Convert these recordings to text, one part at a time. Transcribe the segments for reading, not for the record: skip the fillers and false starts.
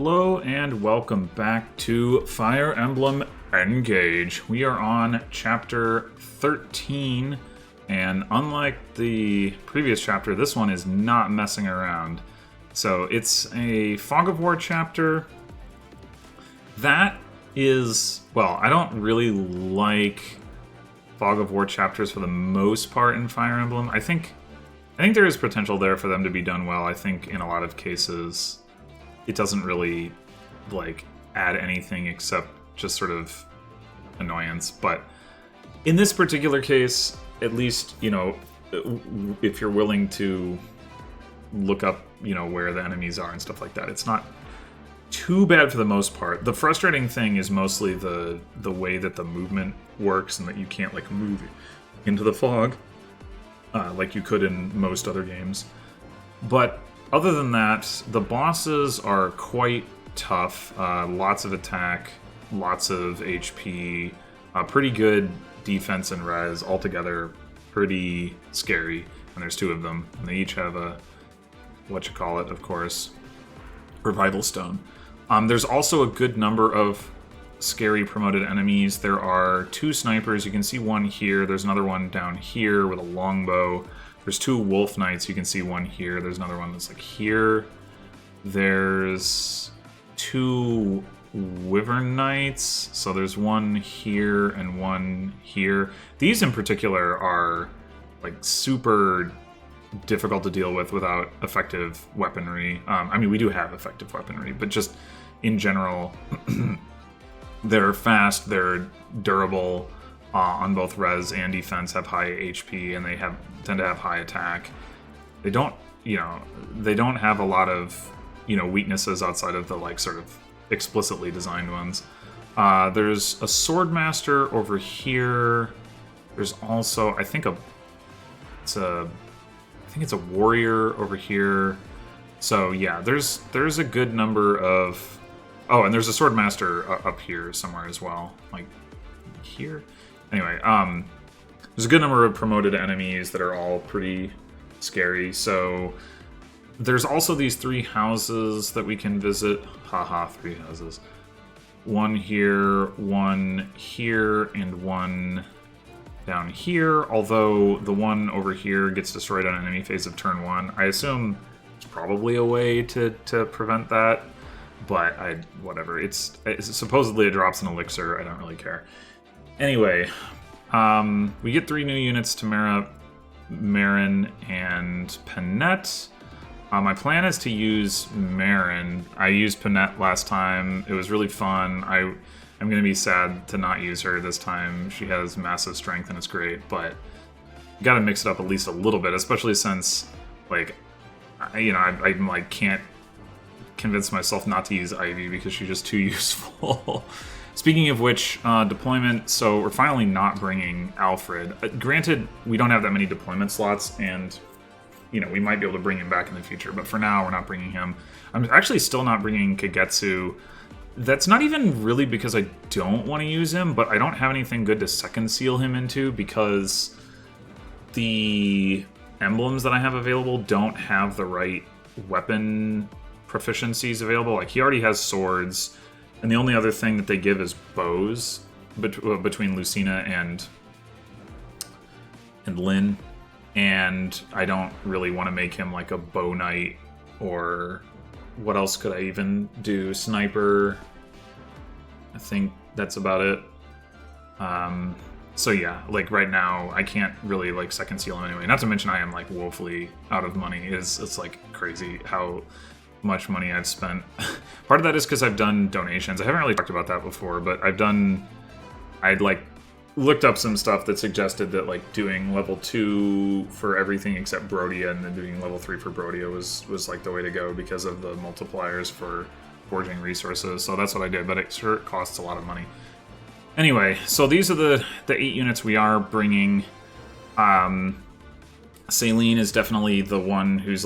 Hello and welcome back to Fire Emblem Engage. We are on chapter 13, and unlike the previous chapter, this one is not messing around. So it's a Fog of War chapter. That is, well, I don't really like Fog of War chapters for the most part in Fire Emblem. I think there is potential there for them to be done well. I think in a lot of cases it doesn't really add anything except just sort of annoyance. But in this particular case, at least, if you're willing to look up, where the enemies are and stuff like that, it's not too bad for the most part. The frustrating thing is mostly the way that the movement works and that you can't move into the fog like you could in most other games. But other than that, the bosses are quite tough. Lots of attack, lots of HP, pretty good defense and res. Altogether, pretty scary. And there's two of them. And they each have a, of course, Revival Stone. There's also a good number of scary promoted enemies. There are two snipers. You can see one here. There's another one down here with a longbow. There's two Wolf Knights. You can see one here. There's another one that's here. There's two Wyvern Knights. So there's one here and one here. These in particular are super difficult to deal with without effective weaponry. I mean, we do have effective weaponry, but just in general, they're fast, they're durable, on both res and defense, have high HP, and they tend to have high attack. They don't have a lot of, weaknesses outside of the sort of explicitly designed ones. There's a Swordmaster over here. There's also, I think it's a warrior over here. So yeah, there's a good number of. Oh, and there's a Swordmaster up here somewhere as well, here. Anyway, there's a good number of promoted enemies that are all pretty scary. So there's also these three houses that we can visit. Haha, three houses. One here, and one down here. Although the one over here gets destroyed on enemy phase of turn 1. I assume there's probably a way to prevent that. But whatever. It's supposedly it drops an elixir. I don't really care. Anyway, we get 3 new units: Tamara, Marin, and Panette. My plan is to use Marin. I used Panette last time. It was really fun. I'm going to be sad to not use her this time. She has massive strength and it's great, but you got to mix it up at least a little bit, especially since, I can't convince myself not to use Ivy because she's just too useful. Speaking of which, deployment, so we're finally not bringing Alfred. Granted, we don't have that many deployment slots, and, we might be able to bring him back in the future, but for now, we're not bringing him. I'm actually still not bringing Kagetsu. That's not even really because I don't want to use him, but I don't have anything good to second seal him into because the emblems that I have available don't have the right weapon proficiencies available. He already has swords, and the only other thing that they give is bows between Lucina and Lyn, and I don't really want to make him a bow knight, or what else could I even do? Sniper. I think that's about it. So yeah, right now I can't really second seal him anyway. Not to mention I am woefully out of money. It's crazy how much money I've spent. Part of that is because I've done donations. I haven't really talked about that before, but I'd looked up some stuff that suggested that doing level 2 for everything except Brodia and then doing level 3 for Brodia was the way to go because of the multipliers for forging resources. So that's what I did, but it sure costs a lot of money. Anyway, so these are the 8 units we are bringing. Celine is definitely the one who's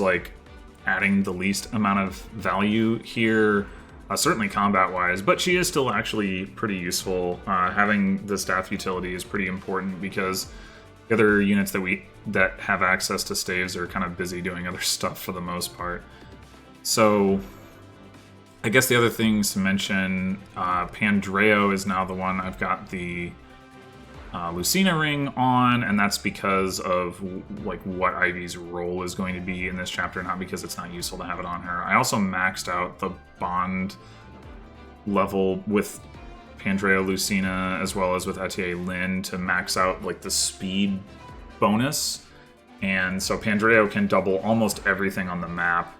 adding the least amount of value here, certainly combat-wise, but she is still actually pretty useful. Having the staff utility is pretty important because the other units that have access to staves are kind of busy doing other stuff for the most part. So I guess the other things to mention, Pandreo is now the one I've got the Lucina ring on, and that's because of like what Ivy's role is going to be in this chapter, not because it's not useful to have it on her. I also maxed out the bond level with Pandreo Lucina as well as with Etier Lyn to max out like the speed bonus, and so Pandreo can double almost everything on the map,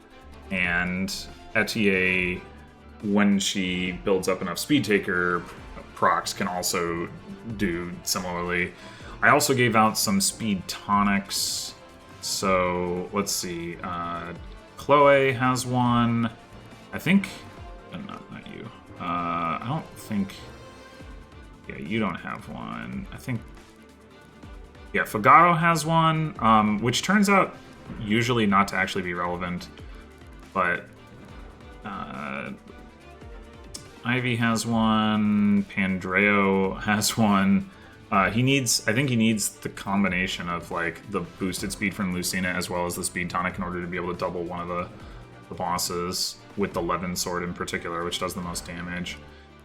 and Etier, when she builds up enough speed taker procs, can also do similarly. I also gave out some speed tonics, so let's see. Chloe has one. I think, not you. I don't think. Yeah, you don't have one. I think. Yeah, Fagaro has one, which turns out usually not to actually be relevant, but Ivy has one. Pandreo has one. I think he needs the combination of like the boosted speed from Lucina as well as the speed tonic in order to be able to double one of the bosses with the Levin sword in particular, which does the most damage.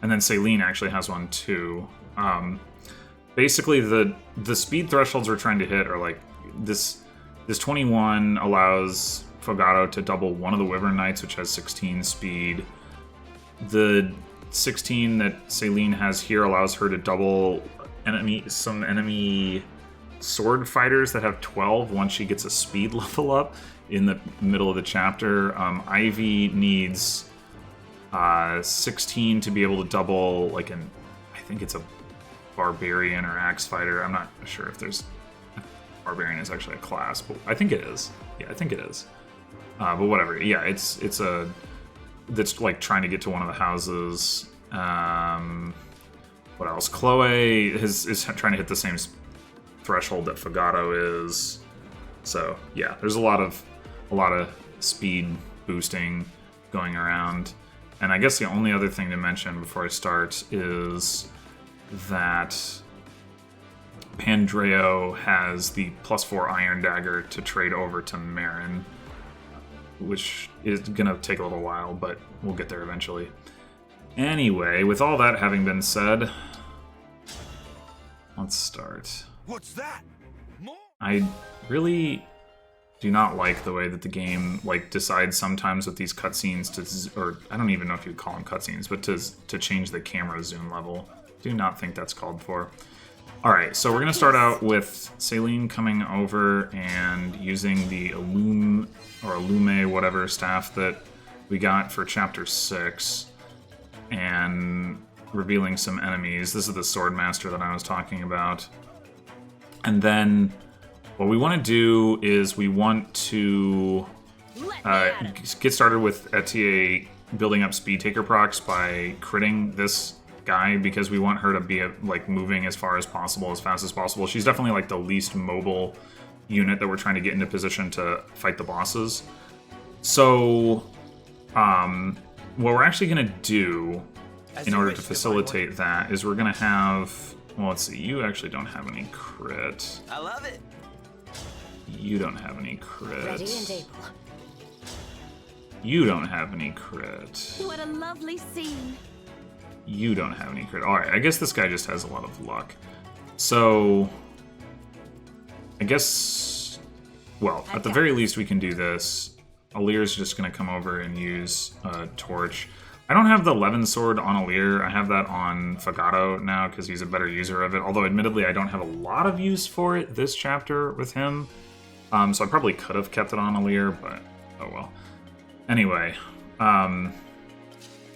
And then Celine actually has one too. Basically, the speed thresholds we're trying to hit are like this 21 allows Fogado to double one of the Wyvern Knights, which has 16 speed. The 16 that Celine has here allows her to double some enemy sword fighters that have 12 once she gets a speed level up in the middle of the chapter. Ivy needs 16 to be able to double like I think it's a barbarian or axe fighter. I'm not sure if there's barbarian is actually a class, but I think it is. Yeah, I think it is. But whatever. Yeah, it's a that's like trying to get to one of the houses. What else? Chloe is trying to hit the same threshold that Fogado is. So yeah, there's a lot of speed boosting going around. And I guess the only other thing to mention before I start is that Pandreo has the +4 Iron Dagger to trade over to Marin, which is gonna take a little while, but we'll get there eventually. Anyway, with all that having been said, let's start. What's that? More? I really do not like the way that the game decides sometimes with these cutscenes to, or I don't even know if you'd call them cutscenes, but to change the camera zoom level. Do not think that's called for. Alright, so we're going to start out with Celine coming over and using the Illume, whatever staff that we got for Chapter 6, and revealing some enemies. This is the Swordmaster that I was talking about. And then what we want to do is we want to get started with Etier building up speed taker procs by critting this guy, because we want her to be moving as far as possible, as fast as possible. She's definitely the least mobile unit that we're trying to get into position to fight the bosses. So what we're actually going to do in order to facilitate that is we're going to have, well, let's see, you actually don't have any crit. I love it. You don't have any crit. Ready and able. You don't have any crit. What a lovely scene. You don't have any crit. Alright, I guess this guy just has a lot of luck. So, I guess, well, at the very least we can do this. Alir's just going to come over and use a torch. I don't have the Levin sword on Alir. I have that on Fogado now because he's a better user of it. Although, admittedly, I don't have a lot of use for it this chapter with him. So I probably could have kept it on Alir, but oh well. Anyway, I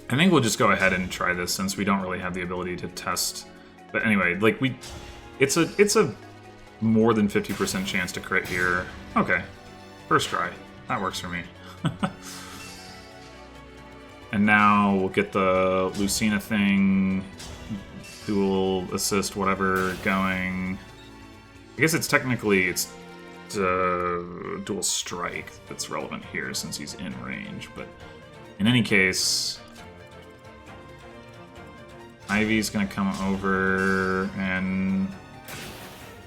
think we'll just go ahead and try this since we don't really have the ability to test. But anyway, it's a more than 50% chance to crit here. Okay, first try. That works for me. And now we'll get the Lucina thing, dual assist, whatever, going. I guess it's technically dual strike that's relevant here since he's in range, but in any case, Ivy's gonna come over and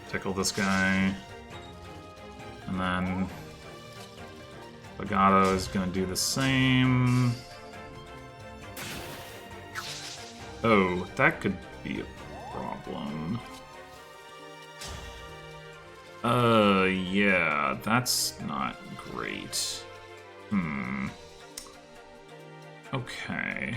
tickle this guy, and then Legato is gonna do the same. Oh, that could be a problem. Yeah, that's not great. Okay.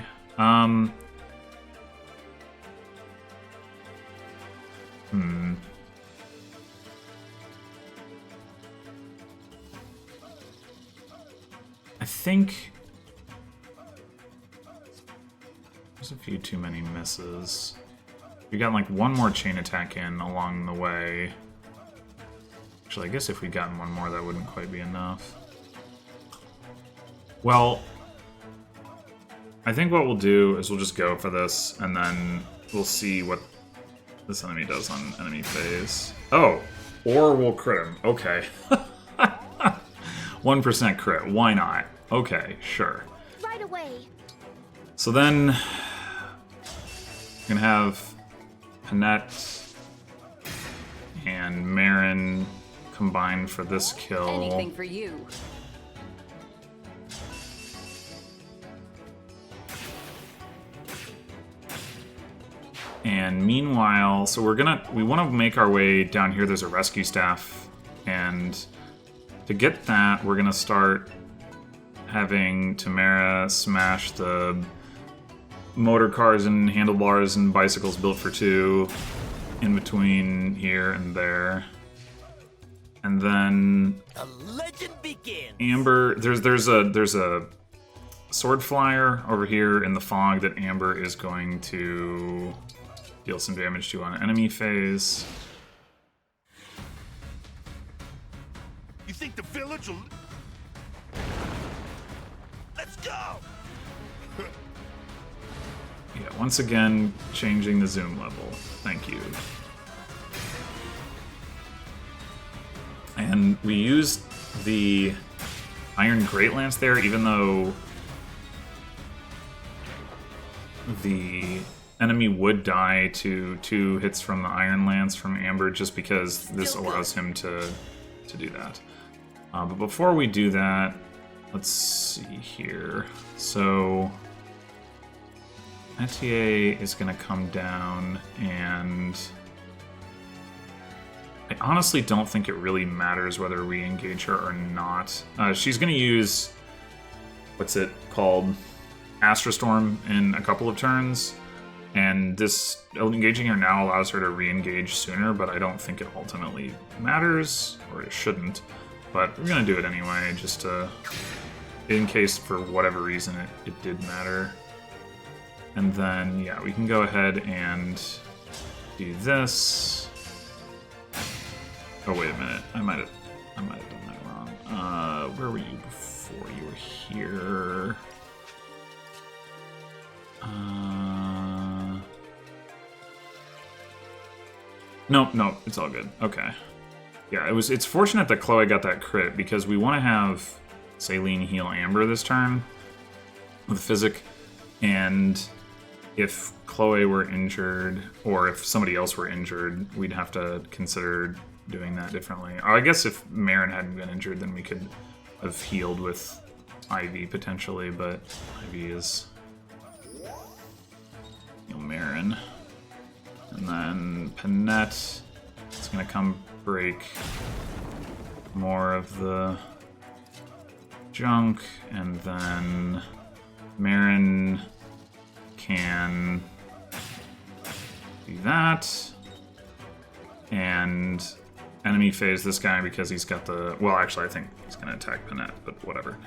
I think there's a few too many misses. We got like one more chain attack in along the way. Actually, I guess if we'd gotten one more, that wouldn't quite be enough. Well, I think what we'll do is we'll just go for this, and then we'll see what this enemy does on enemy phase. Oh, or we'll crit him. Okay. 1% crit. Why not? Okay, sure. Right away. So then, we're gonna have Panette and Marin combined for this kill. Anything for you. And meanwhile, so we want to make our way down here. There's a rescue staff, and to get that, we're gonna start having Tamara smash the motor cars and handlebars and bicycles built for two in between here and there. And then The legend begins. Amber, there's a sword flyer over here in the fog that Amber is going to deal some damage to on enemy phase. You think the village will... Let's go! Yeah, once again, changing the zoom level. Thank you. And we used the Iron Great Lance there, even though the enemy would die to 2 hits from the Iron Lance from Amber, just because this allows him to do that. But before we do that, let's see here. So Etier is going to come down, and I honestly don't think it really matters whether we engage her or not. She's going to use, what's it called, Astra Storm in a couple of turns, and this engaging her now allows her to re-engage sooner, but I don't think it ultimately matters, or it shouldn't. But we're going to do it anyway, just to, in case for whatever reason it did matter. And then, yeah, we can go ahead and do this. Oh, wait a minute. I might have done that wrong. Where were you before? You were here. No, it's all good. Okay. Yeah, it's fortunate that Chloe got that crit, because we want to have Saline heal Amber this turn with Physic, and if Chloe were injured, or if somebody else were injured, we'd have to consider doing that differently. I guess if Marin hadn't been injured, then we could have healed with Ivy potentially, but Ivy is heal Marin. And then Panette is going to come break more of the junk, and then Marin can do that. And enemy phase this guy because he's got the... Well, actually, I think he's going to attack Panette, but whatever.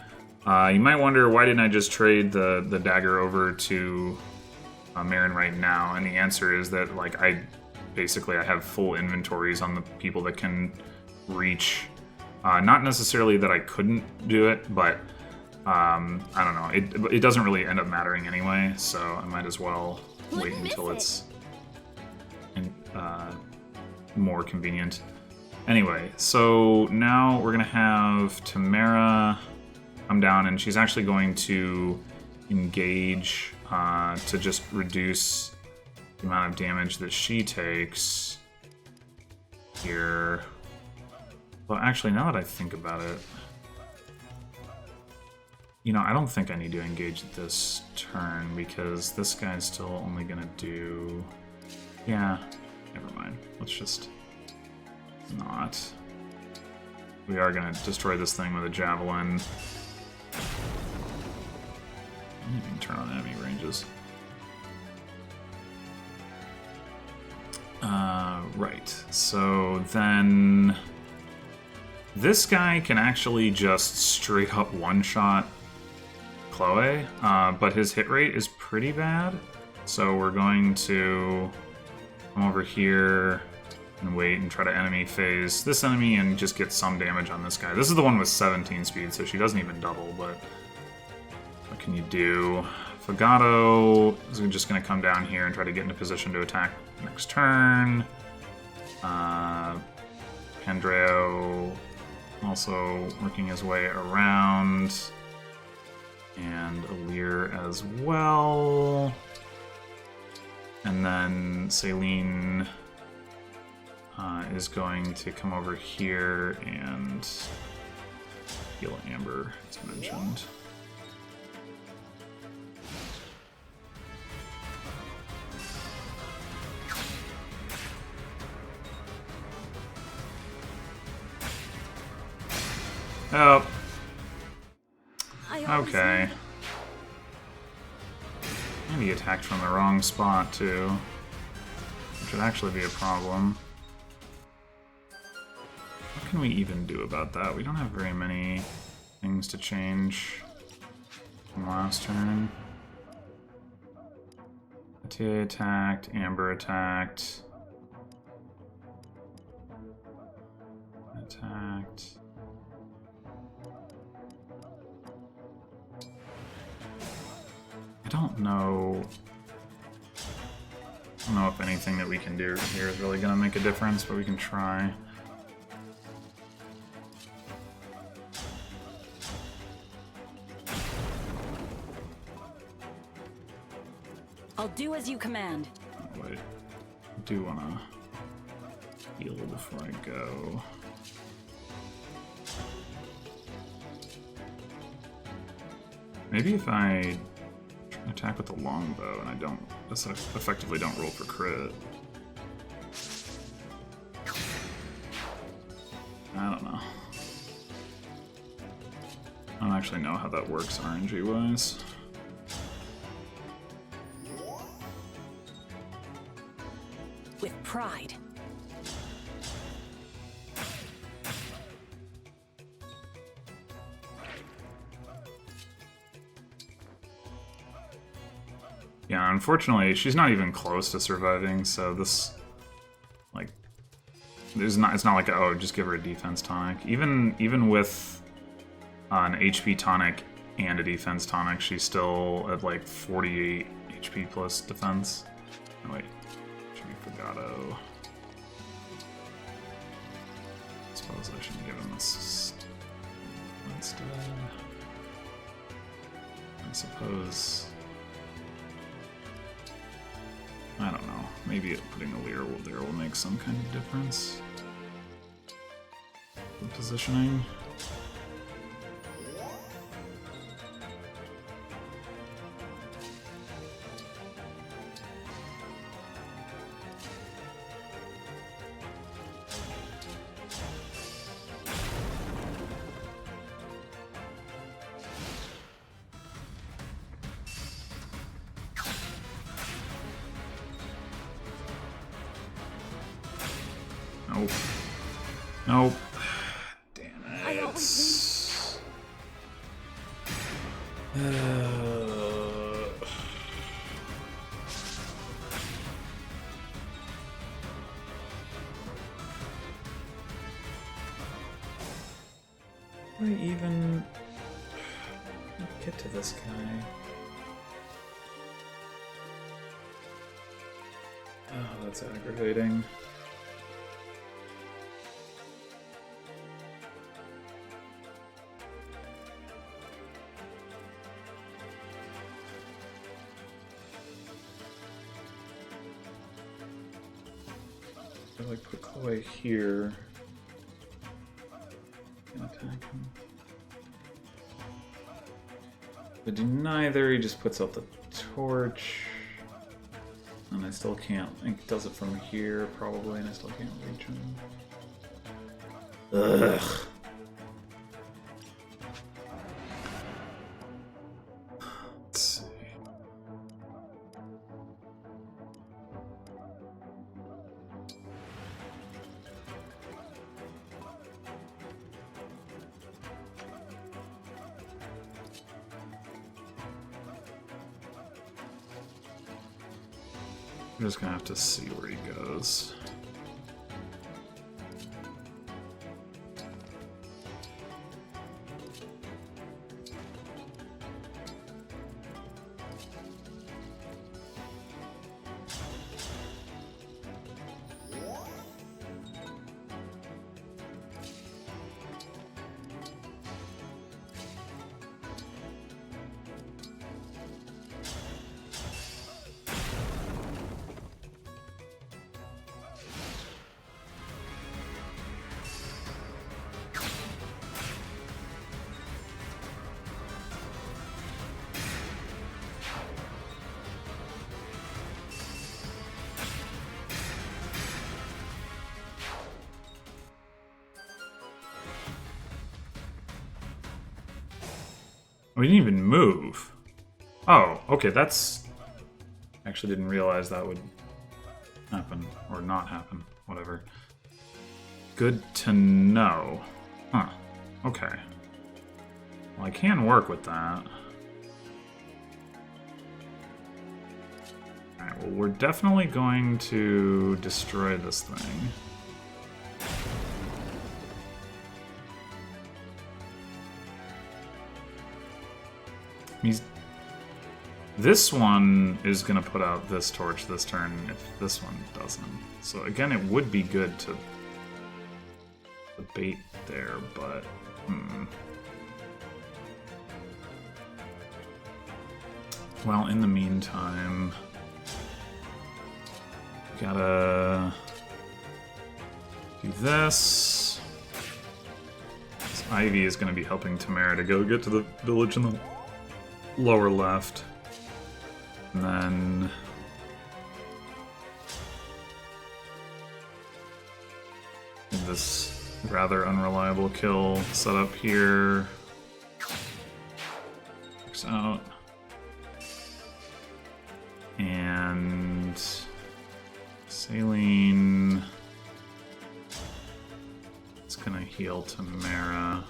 You might wonder, why didn't I just trade the dagger over to Marin right now? And the answer is that, like, I have full inventories on the people that can reach. Not necessarily that I couldn't do it, but I don't know. It doesn't really end up mattering anyway, so I might as well wait until it's more convenient. Anyway, so now we're gonna have Tamara come down, and she's actually going to engage to just reduce the amount of damage that she takes here. Well, actually, now that I think about it, You know, I don't think I need to engage this turn because this guy's still only gonna do... Yeah, never mind. Let's just not. We are gonna destroy this thing with a javelin. I didn't even turn on enemy ranges. Right. So then... This guy can actually just straight up one-shot Chloe, but his hit rate is pretty bad. So we're going to come over here and wait and try to enemy phase this enemy and just get some damage on this guy. This is the one with 17 speed, so she doesn't even double, but what can you do? Fagato is just going to come down here and try to get into position to attack next turn. Pandreo also working his way around. And Alir as well. And then Celine is going to come over here and heal Amber, as mentioned. Oh. Okay. And he attacked from the wrong spot, too. Which would actually be a problem. What can we even do about that? We don't have very many things to change from last turn. TA attacked, Amber attacked. Attacked. I don't know if anything that we can do here is really going to make a difference, but we can try. I'll do as you command. Oh, wait. I do want to heal before I go. Maybe if I attack with the longbow and I don't effectively don't roll for crit. I don't know. I don't actually know how that works RNG wise. With pride. Yeah, unfortunately, she's not even close to surviving, so this, like, it's not like, oh, just give her a defense tonic. Even with an HP tonic and a defense tonic, she's still at, like, 48 HP plus defense. Oh, wait. Should be Fagato. I suppose I should give him this instead. I suppose... I don't know. Maybe putting a Lear there will make some kind of difference. The positioning. Nope. Nope. Damn it. I always Do I even get to this guy? Oh, that's aggravating. I like put Chloe here and attack him. But do neither, he just puts out the torch. And I still can't. It does it from here, probably, and I still can't reach him. Ugh. Let's see. I'm just gonna have to see where he goes. We didn't even move. Oh, okay, that's... Actually didn't realize that would happen. Or not happen. Whatever. Good to know. Huh. Okay. Well, I can work with that. Alright, well, we're definitely going to destroy this thing. This one is going to put out this torch this turn if this one doesn't. So again, it would be good to bait there, but... Well, in the meantime... Gotta... do this. This Ivy is going to be helping Tamara to go get to the village in the lower left. And then... this rather unreliable kill set up here. Works out. And... Saline... It's gonna heal Tamara.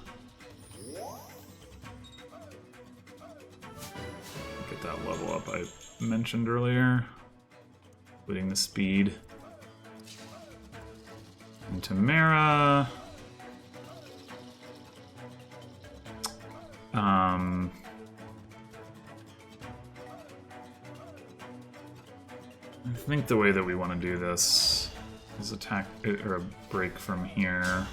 Get that level up I mentioned earlier, including the speed. And Tamara... I think the way that we want to do this is attack or a break from here.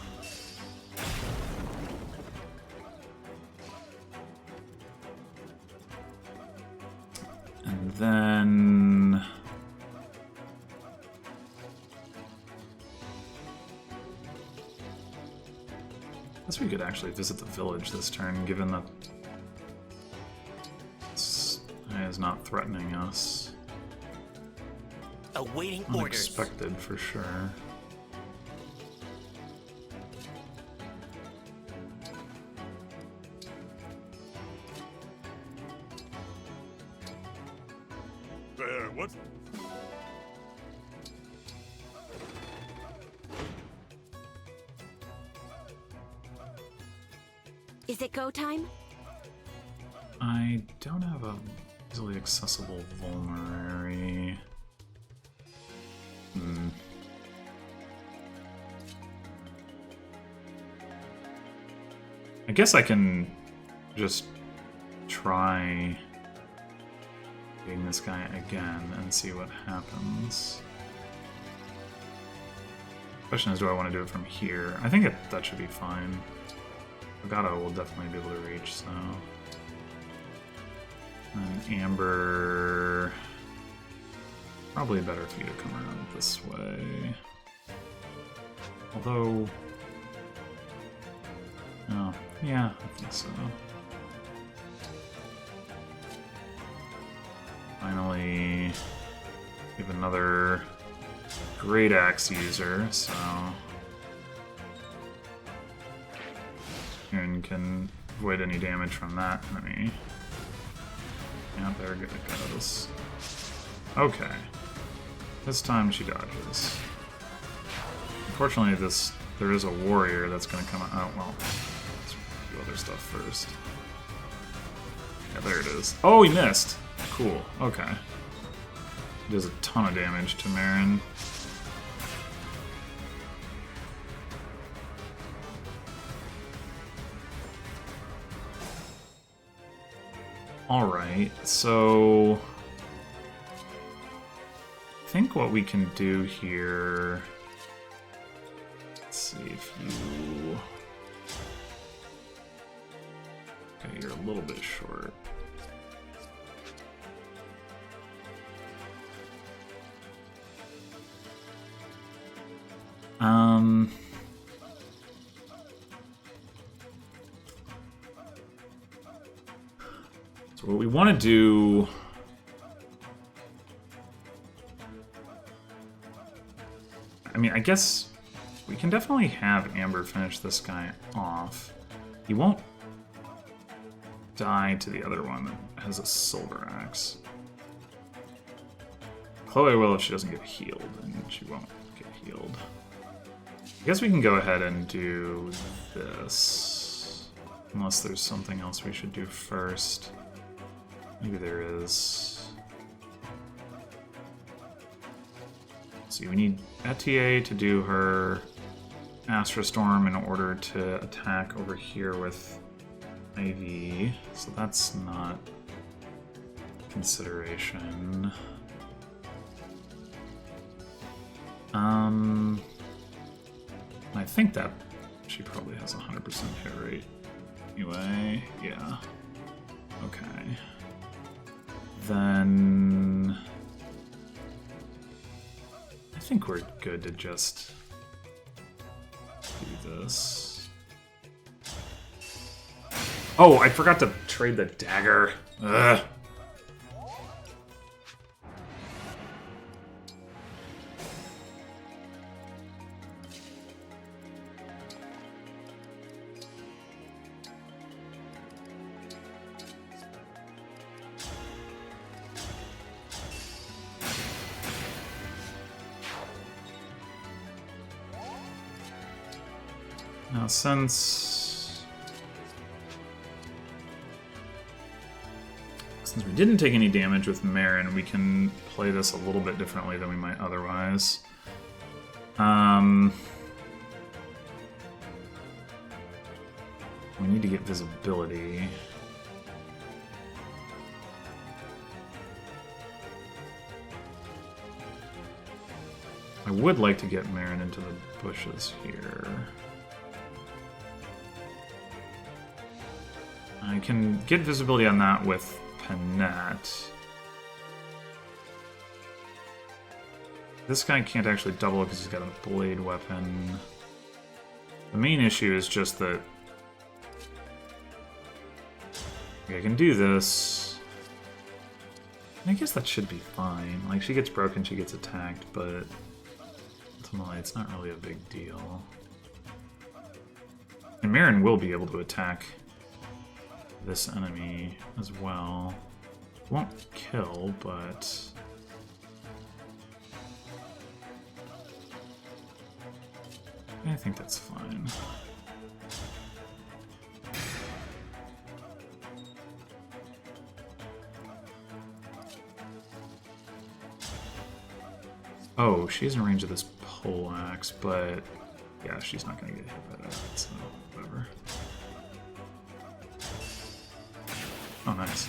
And then... I guess we could actually visit the village this turn, given that this guy is not threatening us. Awaiting orders. Unexpected for sure. What? Is it go time? I don't have a easily accessible vulnerary. I guess I can just try getting this guy again and see what happens. Question is, do I want to do it from here? I think that should be fine. Legato will definitely be able to reach, so... And Amber... Probably better for you to come around this way. Although... Oh, yeah, I think so. we have another great axe user, so Aaron can avoid any damage from that enemy. Yeah, there goes. Okay. This time she dodges. Unfortunately, there is a warrior that's going to come out. Oh, well, let's do other stuff first. Yeah, there it is. Oh, he missed! Cool, okay. He does a ton of damage to Marin. Alright, so I think what we can do here, let's see if you, okay, you're a little bit short. So what we want to do, I mean, I guess we can definitely have Amber finish this guy off. He won't die to the other one that has a silver axe. Chloe will if she doesn't get healed, and she won't get healed. I guess we can go ahead and do this, unless there's something else we should do first. Maybe there is. Let's see, we need Etier to do her Astra Storm in order to attack over here with IV, so that's not consideration. I think that she probably has 100% hit rate. Anyway, yeah. Okay. Then I think we're good to just do this. Oh, I forgot to trade the dagger. Ugh. Now, since we didn't take any damage with Marin, we can play this a little bit differently than we might otherwise. We need to get visibility. I would like to get Marin into the bushes here. I can get visibility on that with Panette. This guy can't actually double because he's got a blade weapon. The main issue is just that I can do this. I guess that should be fine. Like, she gets broken, she gets attacked, but ultimately it's not really a big deal. And Marin will be able to attack this enemy as well. Won't kill, but I think that's fine. Oh, she's in range of this pole axe, but yeah, she's not gonna get hit by that, so whatever. Oh, nice.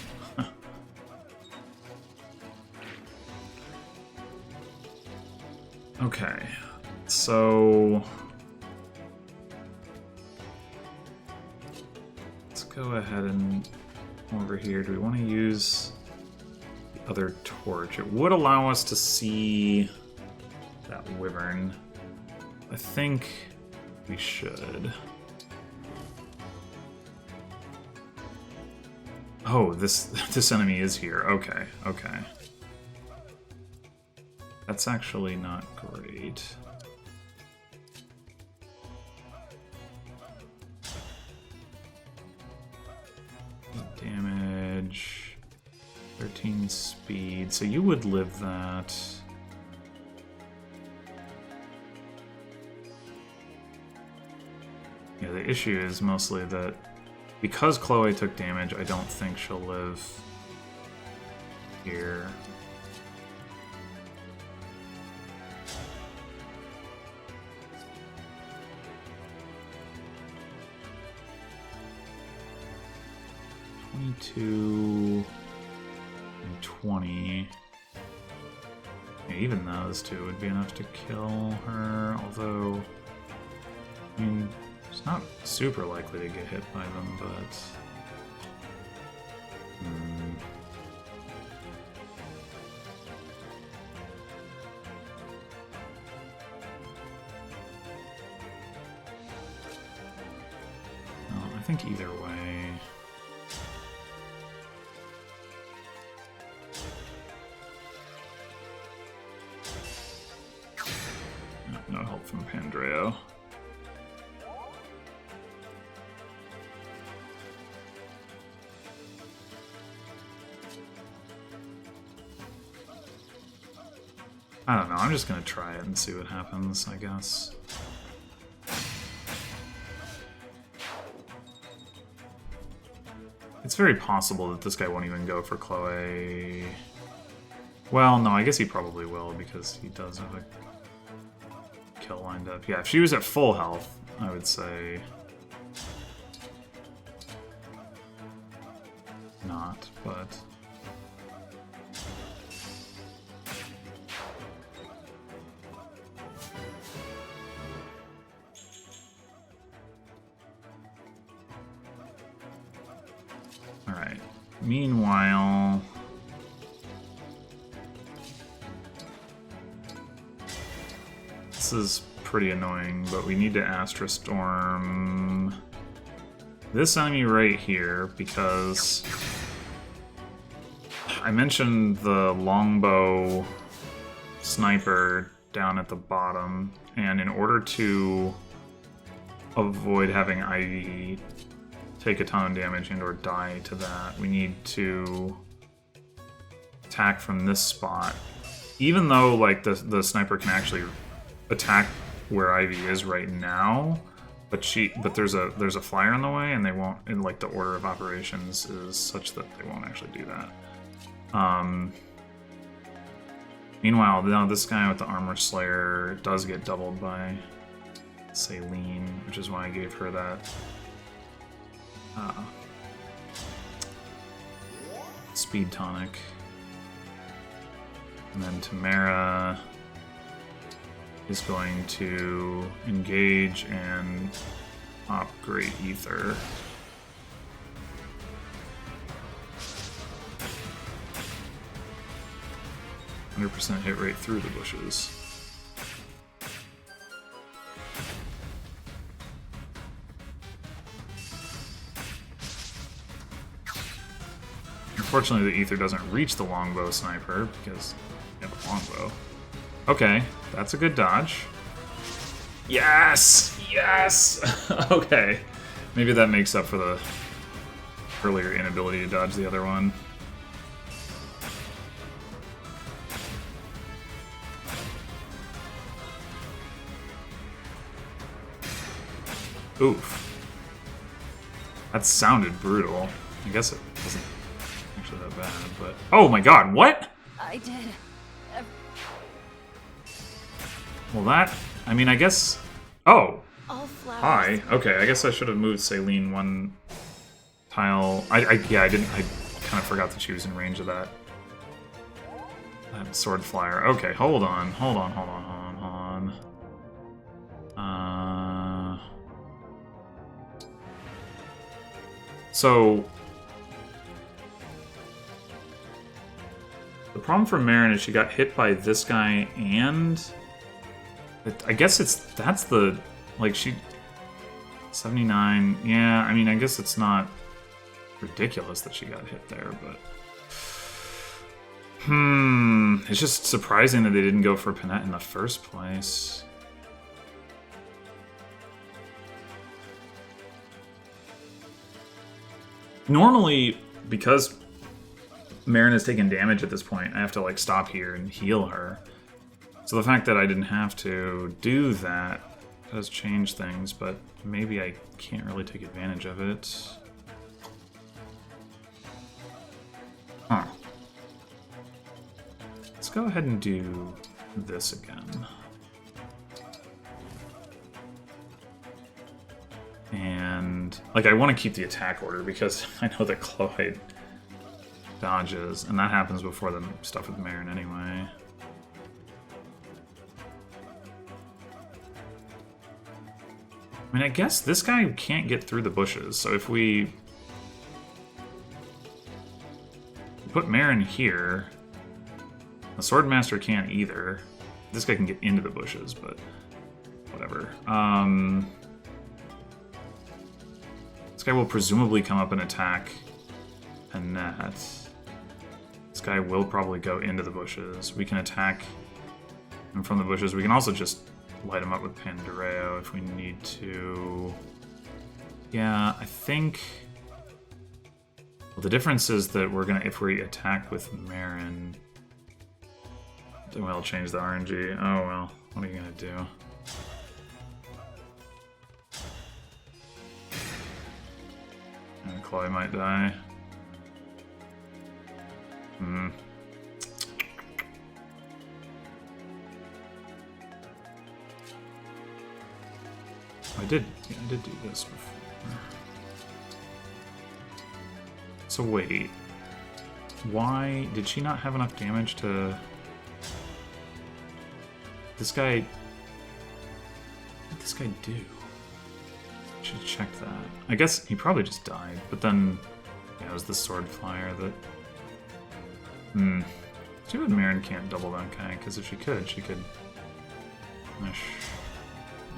Okay, so let's go ahead and over here. Do we want to use the other torch? It would allow us to see that wyvern. I think we should. Oh, this enemy is here. Okay, okay. That's actually not great. Damage, 13 speed, so you would live that. Yeah, the issue is mostly that because Chloe took damage, I don't think she'll live here. And 20. Yeah, even those two would be enough to kill her, although, I mean, it's not super likely to get hit by them, but... Well, I think either way... No help from Pandreo. I don't know, I'm just gonna try it and see what happens, I guess. It's very possible that this guy won't even go for Chloe. Well, no, I guess he probably will, because he does have a kill lined up. Yeah, if she was at full health, I would say not, but... Alright, meanwhile... This is pretty annoying, but we need to Astra Storm this enemy right here, because I mentioned the longbow sniper down at the bottom, and in order to avoid having Ivy take a ton of damage and or die to that, we need to attack from this spot. Even though like the sniper can actually attack where Ivy is right now, but there's a flyer in the way, and they won't. And like the order of operations is such that they won't actually do that. Meanwhile, now this guy with the Armor Slayer does get doubled by Saline, which is why I gave her that speed tonic. And then Tamara is going to engage and pop Great Ether. %, hit rate through the bushes. Unfortunately, the Ether doesn't reach the longbow sniper because you have a longbow. Okay, that's a good dodge. Yes! Yes! Okay. Maybe that makes up for the earlier inability to dodge the other one. Oof. That sounded brutal. I guess it wasn't actually that bad, but... Oh my god, what?! I did. Well, that... I mean, I guess... Oh! All flowers. Hi. Okay, I guess I should have moved Saline one tile. Yeah, I didn't... I kind of forgot that she was in range of that sword flyer. Okay, hold on. So... The problem for Marin is she got hit by this guy and... I guess that's the... Like, she... 79... Yeah, I mean, I guess it's not ridiculous that she got hit there, but... It's just surprising that they didn't go for Panette in the first place. Normally, because Marin has taken damage at this point, I have to like stop here and heal her. So the fact that I didn't have to do that does change things, but maybe I can't really take advantage of it. Huh. Let's go ahead and do this again. And, like, I want to keep the attack order because I know that Chloe dodges, and that happens before the stuff with Marin anyway. I mean, I guess this guy can't get through the bushes, so if we put Marin here, the Swordmaster can't either. This guy can get into the bushes, but whatever. This guy will presumably come up and attack Panette. This guy will probably go into the bushes. We can attack him from the bushes. We can also just light him up with Pandoreo if we need to. Yeah, I think... Well, the difference is that we're gonna, if we attack with Marin, then we'll change the RNG. Oh well, what are you gonna do? And Chloe might die. I did do this before. So wait, why did she not have enough damage to... This guy... What did this guy do? I should check that. I guess he probably just died, but then... Yeah, it was the sword flyer that... Too bad Marin can't double that guy, because if she could finish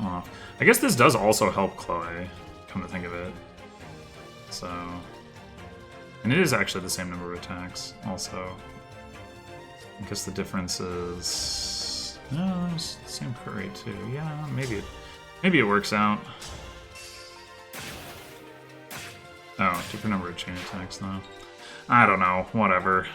off. I guess this does also help Chloe, come to think of it. So... And it is actually the same number of attacks, also. I guess the difference is... No, it's the same crit rate, too. Yeah, maybe it works out. Oh, different number of chain attacks, though. I don't know, whatever.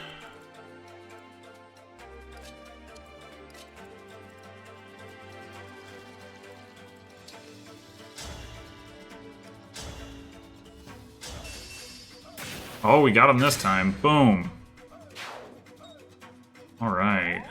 Oh, we got him this time. Boom. All right.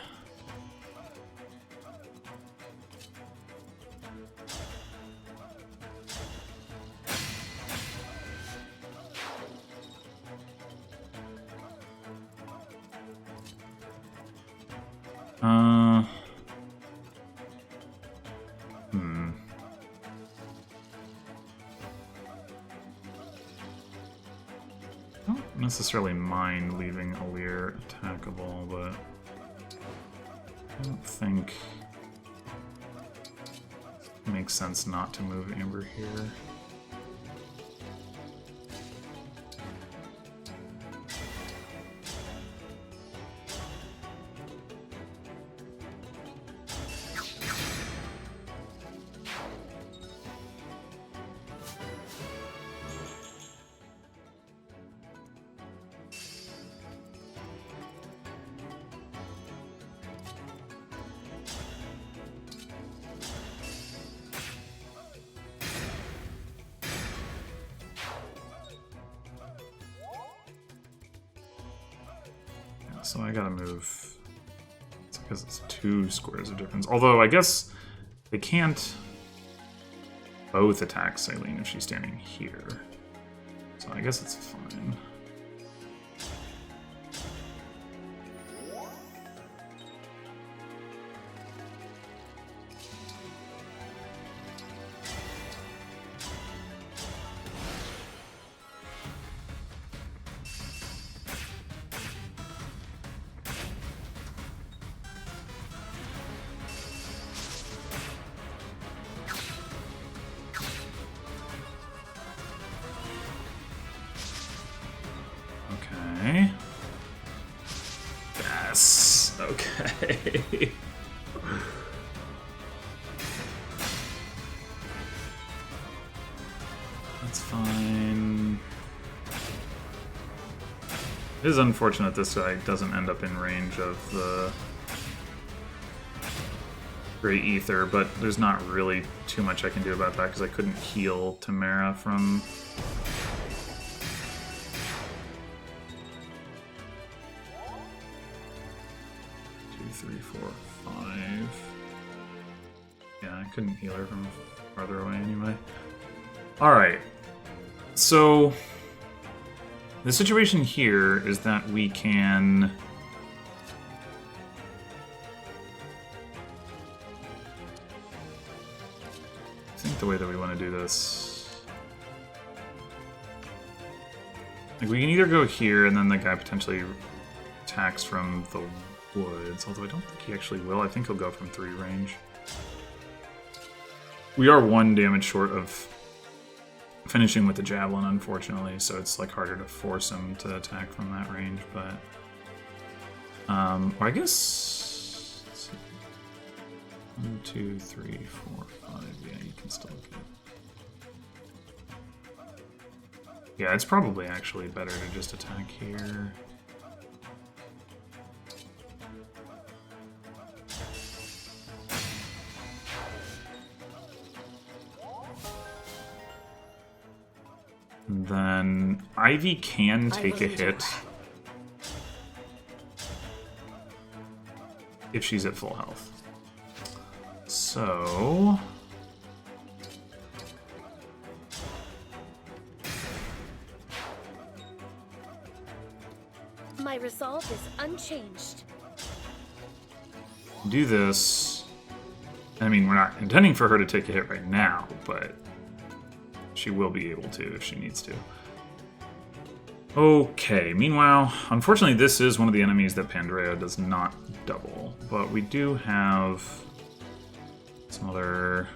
Necessarily mind leaving Alir attackable, but I don't think it makes sense not to move Amber here. So I gotta move. It's because it's 2 squares of difference. Although I guess they can't both attack Saline if she's standing here. So I guess it's fine. Okay. That's fine. It is unfortunate this guy doesn't end up in range of the Great Ether, but there's not really too much I can do about that because I couldn't heal Tamara from... Two, three, four, five. Yeah, I couldn't heal her from farther away anyway. Alright. So... the situation here is that we can... I think the way that we want to do this... like, we can either go here and then the guy potentially attacks from the woods, although I don't think he actually will. I think he'll go from 3 range. We are 1 damage short of finishing with the javelin, unfortunately, so it's like harder to force him to attack from that range, but... or I guess... let's see. 1, 2, 3, 4, 5, yeah, you can still get... yeah, it's probably actually better to just attack here. And then Ivy can take a hit if she's at full health. So... My resolve is unchanged. do this. I mean, we're not intending for her to take a hit right now, but she will be able to if she needs to. Okay, meanwhile, unfortunately this is one of the enemies that Pandrea does not double, but we do have some other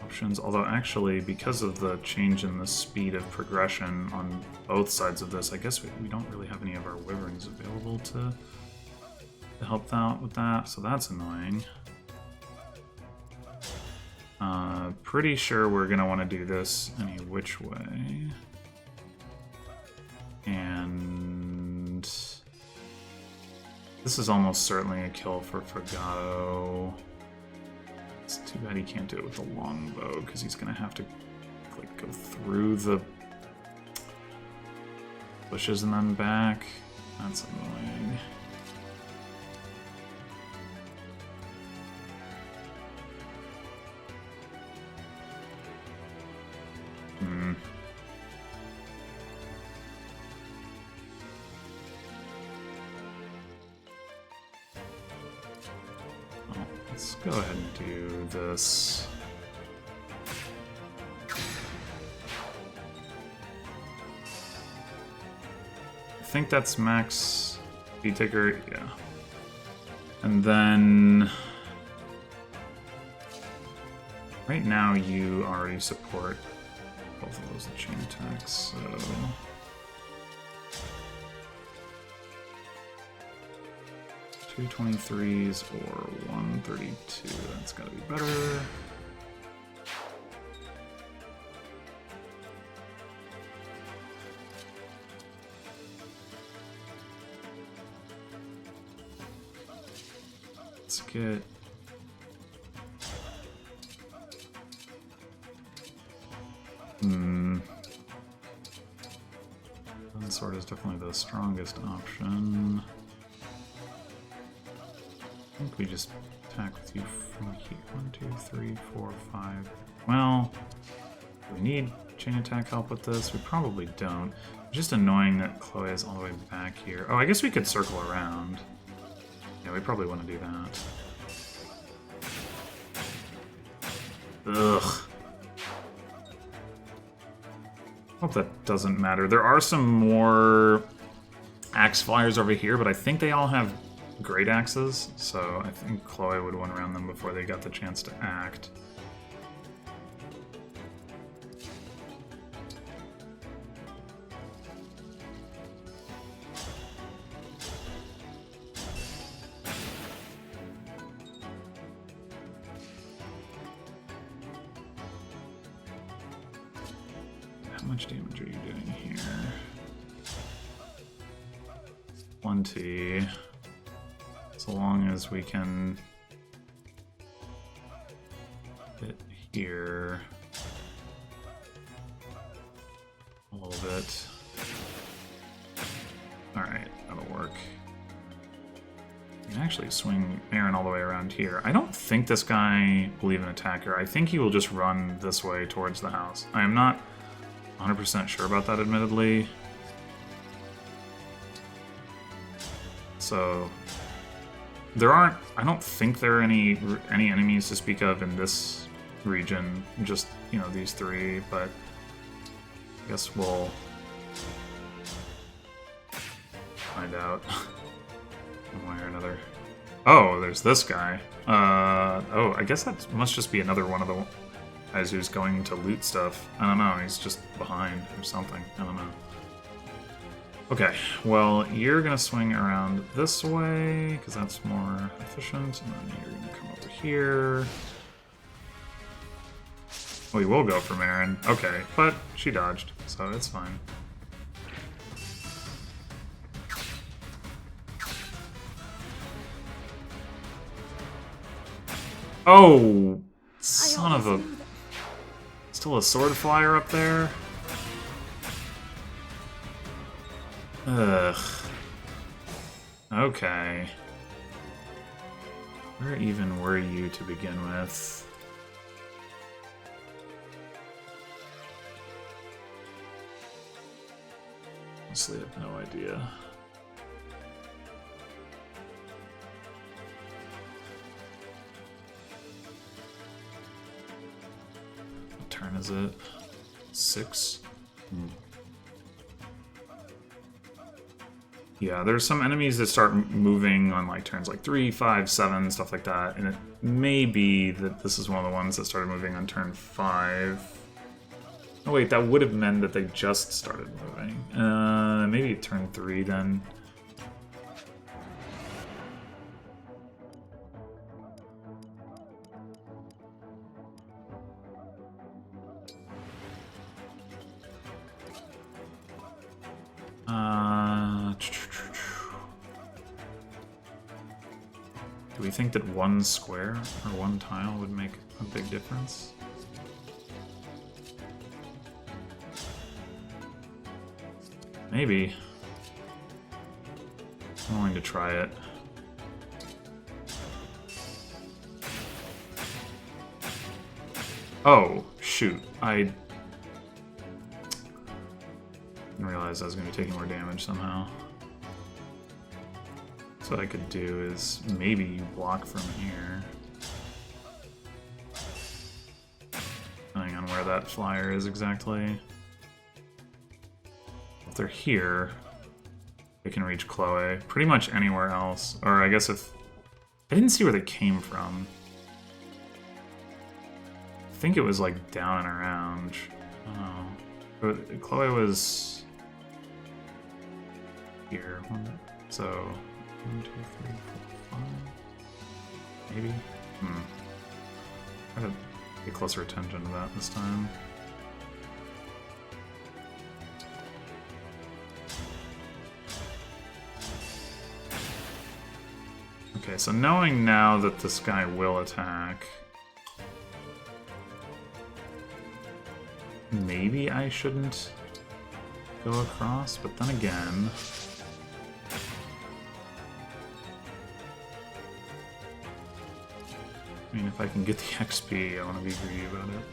options, although actually, because of the change in the speed of progression on both sides of this, I guess we don't really have any of our wyverns available to help out with that, so that's annoying. Pretty sure we're going to want to do this any which way. And this is almost certainly a kill for Fregado. It's too bad he can't do it with the longbow, because he's going to have to like go through the bushes and then back. That's annoying. Well, let's go ahead and do this. I think that's max speed taker, yeah. And then right now you already support both of those chain attacks, so 223s or 132, that's gotta be better. Let's get Sword is definitely the strongest option. I think we just attack with you from here. 1, 2, 3, 4, 5. Well, do we need chain attack help with this? We probably don't. It's just annoying that Chloe is all the way back here. Oh, I guess we could circle around. Yeah, we probably want to do that. Ugh. Hope that doesn't matter. There are some more axe flyers over here, but I think they all have great axes, so I think Chloe would win around them before they got the chance to act. much damage are you doing here? 20. So long as we can hit here a little bit. Alright, that'll work. You can actually swing Aaron all the way around here. I don't think this guy will even attack her. I think he will just run this way towards the house. I am not 100% sure about that, admittedly. So there aren't, I don't think there are any enemies to speak of in this region, just, you know, these three, but I guess we'll find out one way or another. Oh, there's this guy. Oh, I guess that must just be another one of the guys who's going to loot stuff. I don't know, he's just behind or something. I don't know. Okay, well, you're gonna swing around this way, because that's more efficient, and then you're gonna come over here. We will go for Marin. Okay, but she dodged, so it's fine. Oh, son of a... Still a sword flyer up there? Ugh. Okay. Where even were you to begin with? Honestly, I have no idea. What turn is it? 6? Yeah, there's some enemies that start moving on like turns like 3, 5, 7, stuff like that, and it may be that this is one of the ones that started moving on turn 5. Oh wait, that would have meant that they just started moving. Maybe turn 3 then. Do we think that one square or one tile would make a big difference? Maybe. I'm willing to try it. Oh, shoot. I didn't realize I was going to be taking more damage somehow. So what I could do is maybe you block from here. Depending on where that flyer is exactly. If they're here, they can reach Chloe. Pretty much anywhere else. Or I guess if... I didn't see where they came from. I think it was like down and around. Oh. But Chloe was... here. So... 1, 2, 3, 4, 5... maybe? I gotta pay closer attention to that this time. Okay, so knowing now that this guy will attack... maybe I shouldn't go across, but then again... I mean, if I can get the XP, I want to be greedy about it.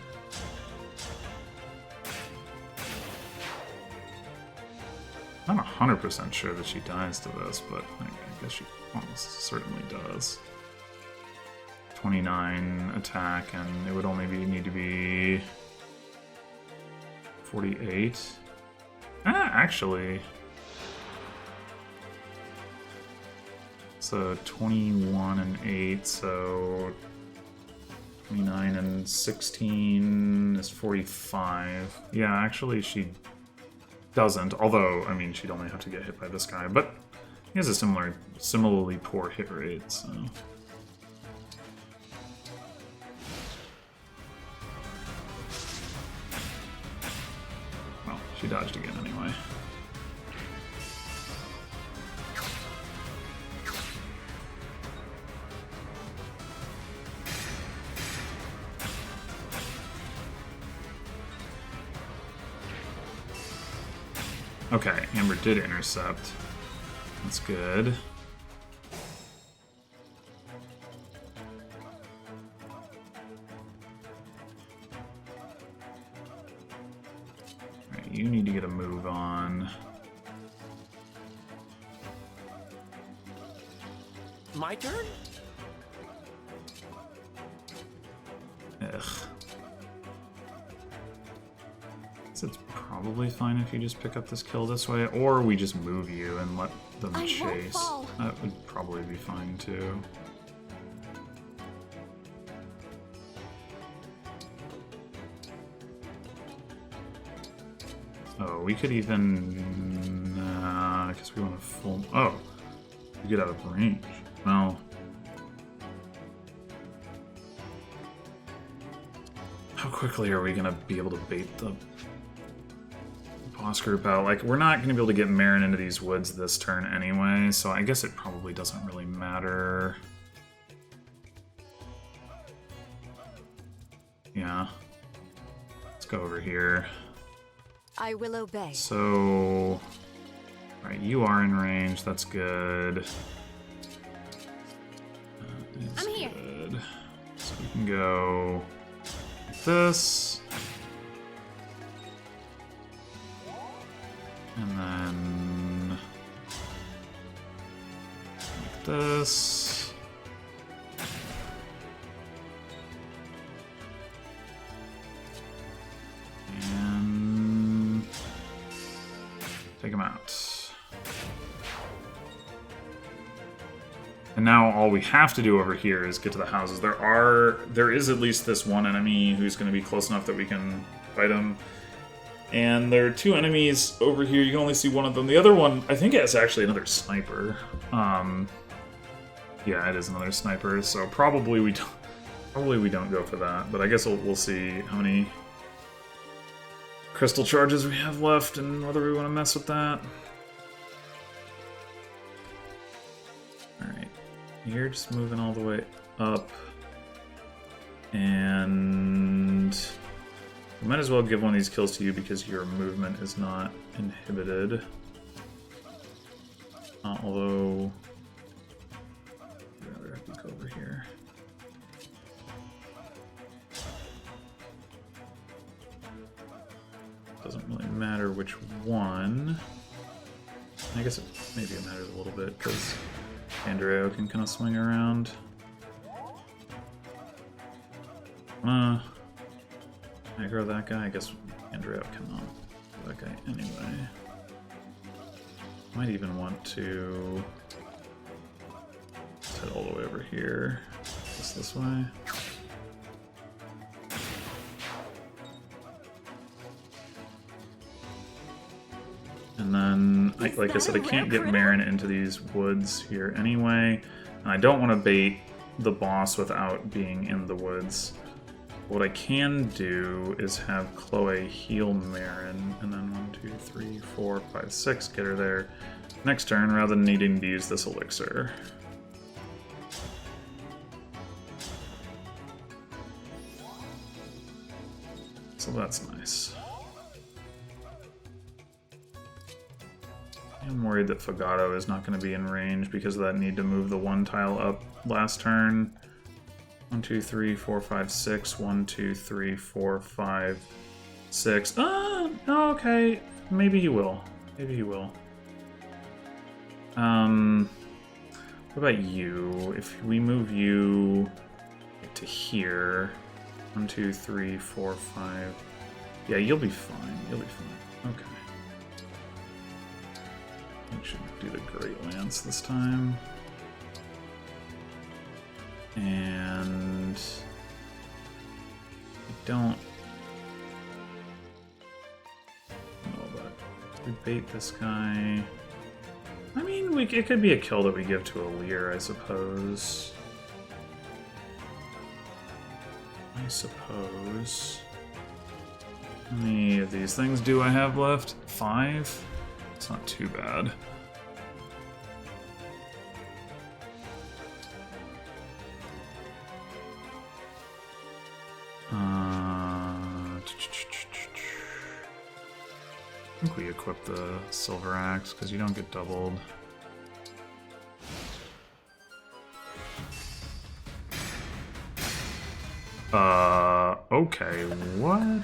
I'm not 100% sure that she dies to this, but I guess she almost certainly does. 29 attack, and it would only need to be 48. Actually. So 21 and 8, so 29 and 16 is 45. Yeah, actually she doesn't, although, I mean, she'd only have to get hit by this guy, but he has a similarly poor hit rate, so... Well, dodged again anyway. Okay, Amber did intercept. That's good. Alright, you need to get a move on. My turn? Ugh. It's probably fine if you just pick up this kill this way, or we just move you and let them chase. That would probably be fine too. Oh, we could even... I guess we want to full... Oh! We get out of range. Well... How quickly are we going to be able to bait the boss group out? Like, we're not going to be able to get Marin into these woods this turn anyway, so I guess it probably doesn't really matter. Yeah. Let's go over here. I will obey. So... Alright, you are in range. That's good. I'm here. Good. So we can go like this. And then like this. And take him out. And now all we have to do over here is get to the houses. There is at least this one enemy who's going to be close enough that we can fight him. And there are two enemies over here. You can only see one of them. The other one, I think, is actually another sniper. Yeah, it is another sniper. So probably we don't go for that. But I guess we'll see how many crystal charges we have left and whether we want to mess with that. Alright. You're just moving all the way up. And we might as well give one of these kills to you because your movement is not inhibited. Although... I'd rather have you go over here. Doesn't really matter which one. I guess maybe it matters a little bit because Andreo can kind of swing around. Aggro that guy? I guess Andreo cannot. That guy anyway. Might even want to head all the way over here. Just this way. And then, like I said, I can't get Marin into these woods here anyway. And I don't want to bait the boss without being in the woods. What I can do is have Chloe heal Marin, and then 1, 2, 3, 4, 5, 6, get her there next turn rather than needing to use this elixir. So that's nice. I'm worried that Fagato is not going to be in range because of that need to move the one tile up last turn. 1, 2, 3, 4, 5, 6. 1, 2, 3, 4, 5, 6. Okay. Maybe he will. Maybe he will. What about you? If we move you to here. 1, 2, 3, 4, 5. Yeah, you'll be fine. You'll be fine. Okay. I should do the Great Lance this time. And I don't know about we bait this guy. I mean, it could be a kill that we give to Alir, I suppose. How many of these things do I have left? 5? It's not too bad. I think we equip the Silver Axe, because you don't get doubled. Okay, what?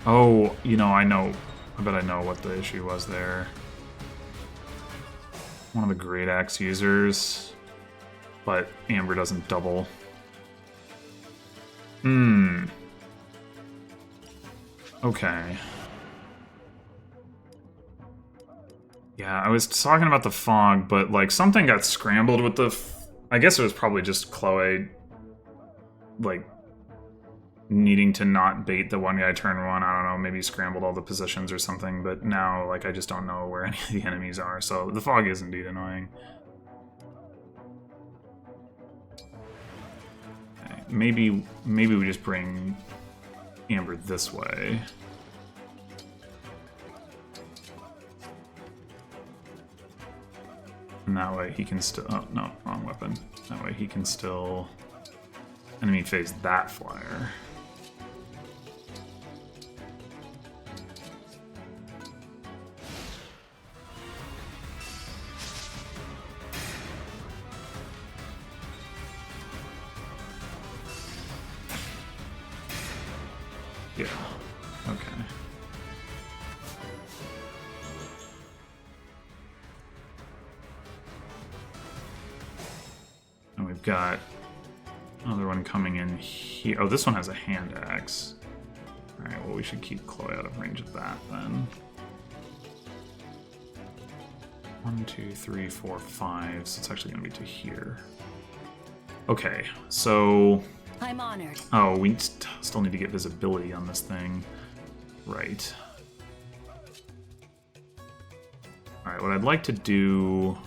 Oh, you know, I bet I know what the issue was there. One of the Great Axe users, but Amber doesn't double. Okay. Yeah, I was talking about the fog, but like something got scrambled with the... I guess it was probably just Chloe, like, needing to not bait the one guy turn one. I don't know, maybe scrambled all the positions or something, but now, like, I just don't know where any of the enemies are, so the fog is indeed annoying. Okay, maybe we just bring Amber this way. And that way he can still... Oh, no, wrong weapon. That way he can still... enemy phase that flyer. Yeah, okay. And we've got another one coming in here. Oh, this one has a hand axe. Alright, well, we should keep Chloe out of range of that then. 1, 2, 3, 4, 5. So it's actually going to be to here. Okay, so... I'm honored. Oh, we still need to get visibility on this thing. Right. Alright, what I'd like to do...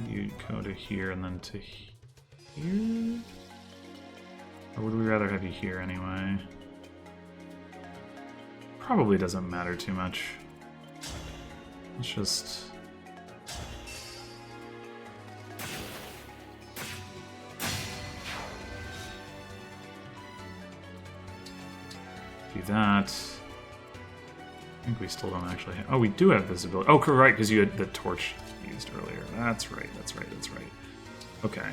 You go to here and then to here? Or would we rather have you here anyway? Probably doesn't matter too much. Let's just... do that. I think we still don't actually have... Oh, we do have visibility. Oh, right, because you had the torch used earlier. That's right, that's right, that's right. Okay.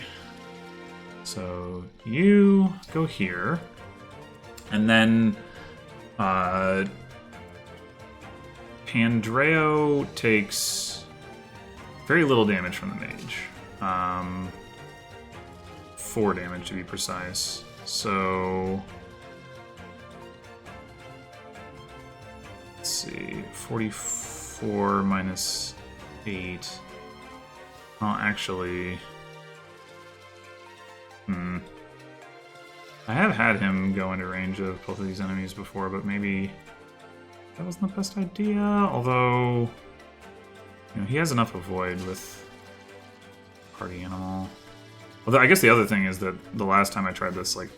So, you go here. And then... Pandreo takes very little damage from the mage. 4 damage to be precise. So... let's see, 44 minus 8. Well, actually... I have had him go into range of both of these enemies before, but maybe that wasn't the best idea. Although, you know, he has enough avoid with party animal. Although I guess the other thing is that the last time I tried this, like,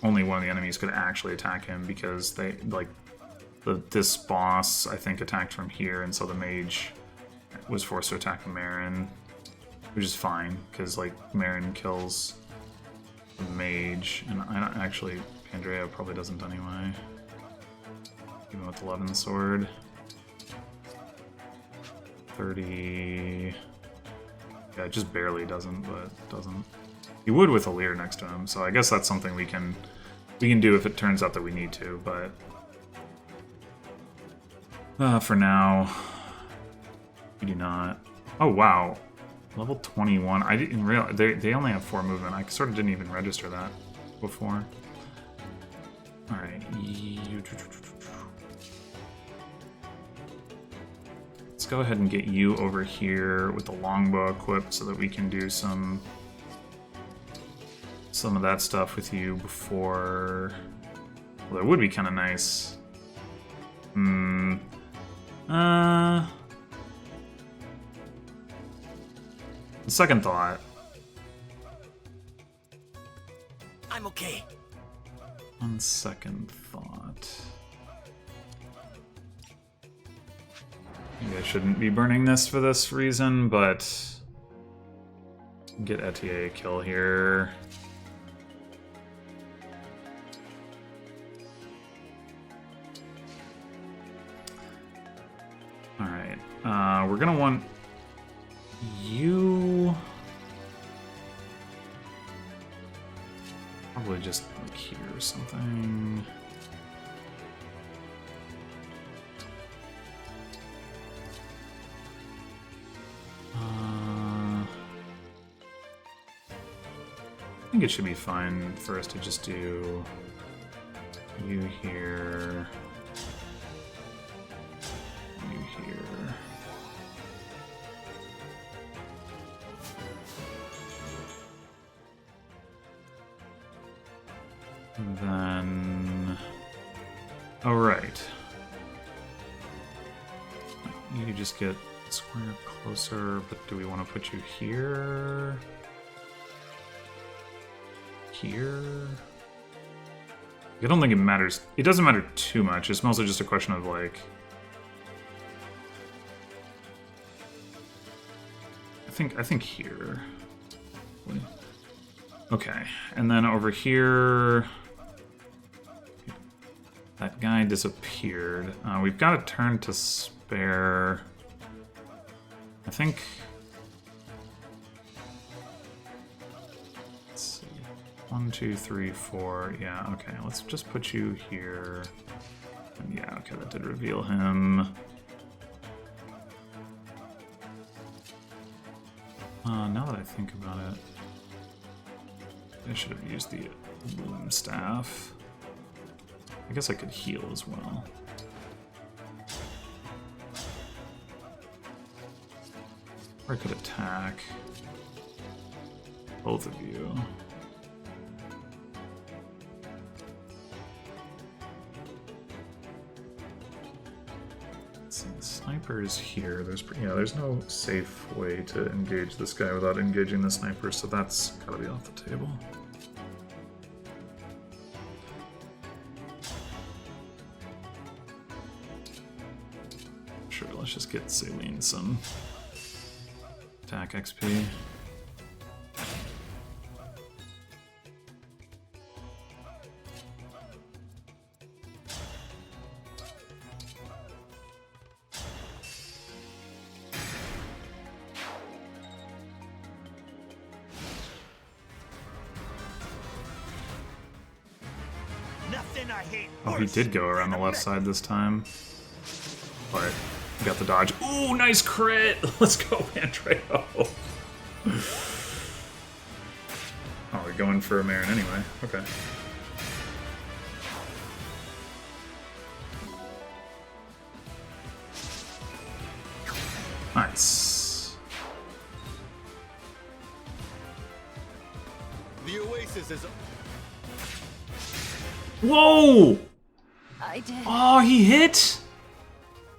only one of the enemies could actually attack him because they, like, this boss, I think, attacked from here, and so the mage was forced to attack Marin, which is fine, because, like, Marin kills the mage, and I don't, actually, Pandreo probably doesn't anyway, even with the 11 sword. 30... yeah, it just barely doesn't, but it doesn't. He would with a Leer next to him, so I guess that's something we can do if it turns out that we need to, but... for now, we do not. Oh, wow. Level 21. I didn't realize they only have 4 movement. I sort of didn't even register that before. Alright. Let's go ahead and get you over here with the longbow equipped so that we can do some of that stuff with you before... well, that would be kind of nice. Second thought. I'm okay. On second thought. Maybe I shouldn't be burning this for this reason, but get Etier a kill here. Alright. We're gonna want you probably just like here or something. I think it should be fine for us to just do you here, you here. And then, all right. You just get square closer, but do we want to put you here? Here? I don't think it matters. It doesn't matter too much. It's mostly just a question of like, I think here. Okay, and then over here, that guy disappeared. We've got a turn to spare. I think. Let's see. 1, 2, 3, 4. Yeah, okay. Let's just put you here. And yeah, okay, that did reveal him. Now that I think about it, I should have used the boom staff. I guess I could heal as well. Or I could attack both of you. Let's see, the sniper is here. There's no safe way to engage this guy without engaging the sniper, so that's gotta be off the table. Sure, let's just get Celine some attack XP. Nothing I hate. Oh, he did go around the left side this time. But we got the dodge. Ooh, nice crit! Let's go, Andreo. Oh, we're going for a Marin anyway. Okay. Nice. The Oasis is. Whoa! I did. Oh, he hit?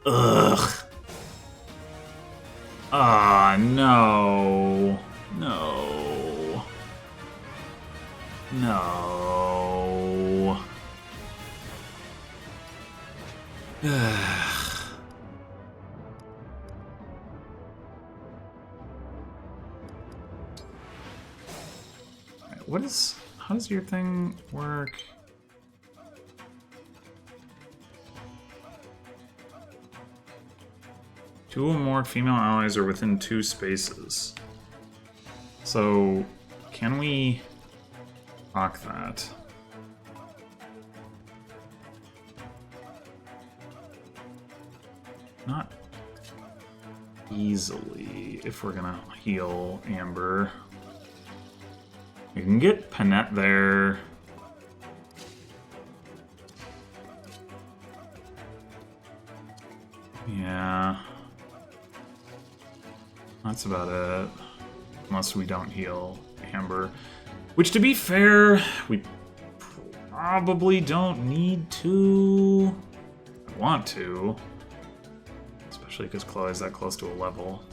Ugh. Ah, no. No. No. Ugh. Alright, what is... How does your thing work? Two or more female allies are within 2 spaces. So, can we lock that? Not easily, if we're gonna heal Amber. We can get Panette there. Yeah. That's about it. Unless we don't heal Amber. Which, to be fair, we probably don't need to. I want to. Especially because Chloe's that close to a level.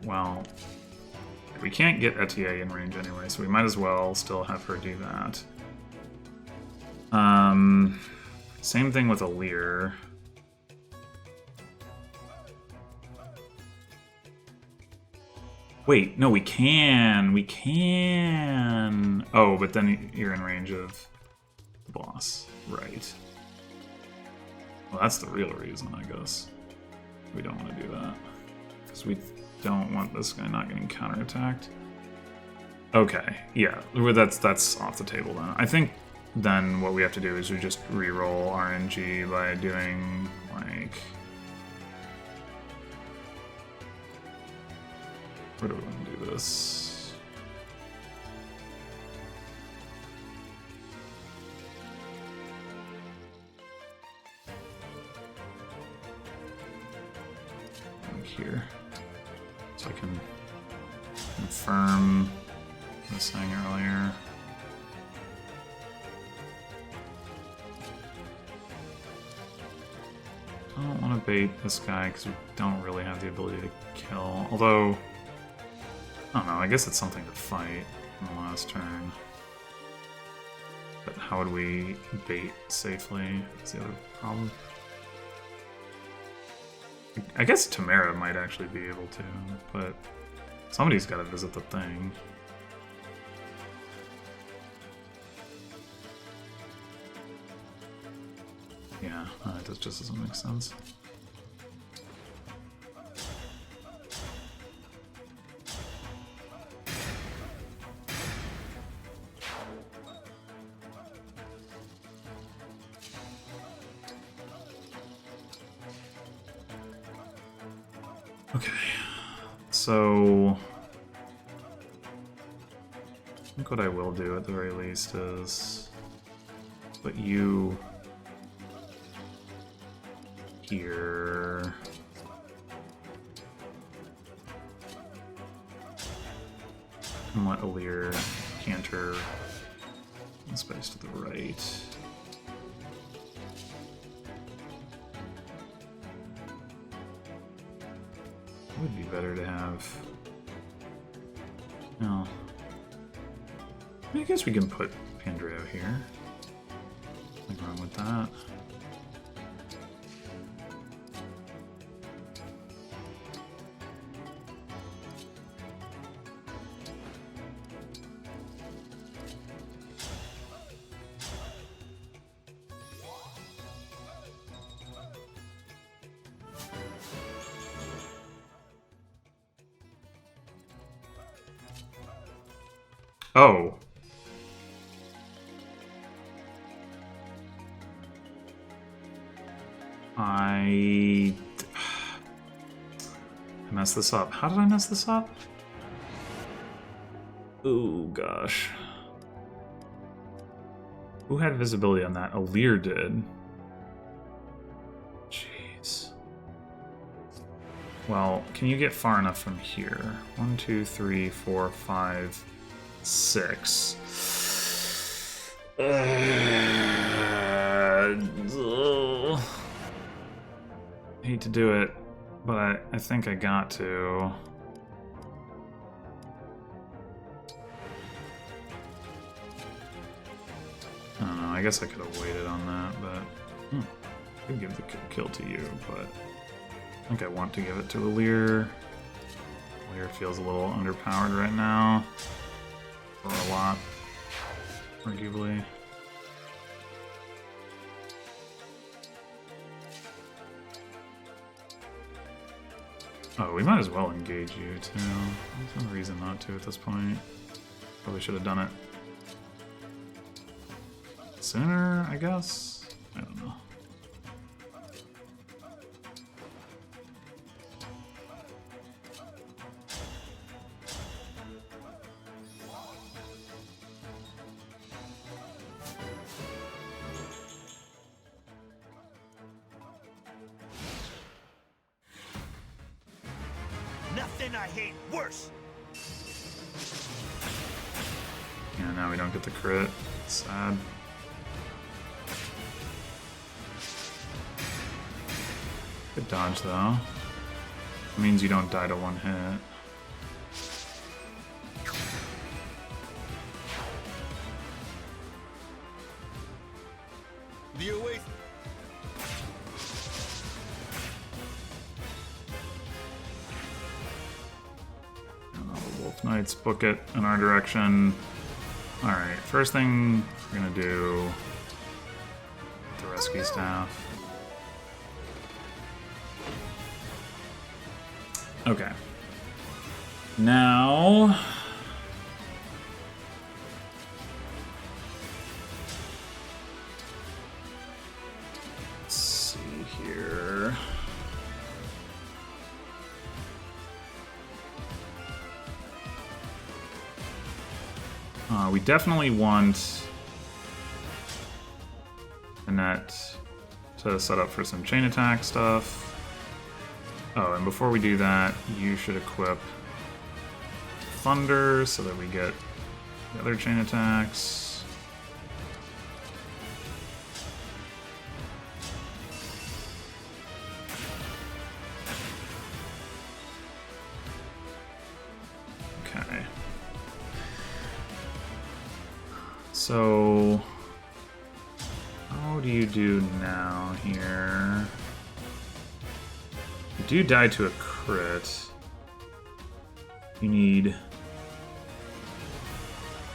Well, we can't get Etier in range anyway, so we might as well still have her do that. Same thing with Alir. Wait, no, we can. We can. Oh, but then you're in range of the boss. Right. Well, that's the real reason, I guess. We don't want to do that. Because we don't want this guy not getting counterattacked. Okay, yeah, that's off the table then. I think then what we have to do is we just re-roll RNG by doing, like... Where do we want to do this? Like here. So I can confirm this thing earlier. I don't want to bait this guy because we don't really have the ability to kill. Although, I don't know, I guess it's something to fight on the last turn. But how would we bait safely? That's the other problem. I guess Tamara might actually be able to, but somebody's got to visit the thing. Yeah, that just doesn't make sense. Okay, so I think what I will do at the very least is put you here. And let Alir canter in space to the right. It would be better to have... No. I guess we can put Pandreo here. Nothing wrong with that. Oh. I messed this up. How did I mess this up? Oh gosh. Who had visibility on that? Alir did. Jeez. Well, can you get far enough from here? 1, 2, 3, 4, 5, 6. Hate to do it, but I think I got to. I don't know, I guess I could have waited on that, but I could give the kill to you, but I think I want to give it to Alir. Alir feels a little underpowered right now. For a lot, arguably. Oh, we might as well engage you, too. There's no reason not to at this point. Probably should have done it sooner, I guess? I don't know. Nothing I hate worse. Yeah, now we don't get the crit. Sad. Good dodge, though. It means you don't die to one hit. The Oasis. The Wolf Knights book it in our direction. Alright, first thing we're gonna do the rescue staff. Okay. Now let's see here. We definitely want Annette to set up for some chain attack stuff. Oh, and before we do that, you should equip Thunder so that we get the other chain attacks. Okay. So, how do you do now here? You do die to a crit. You need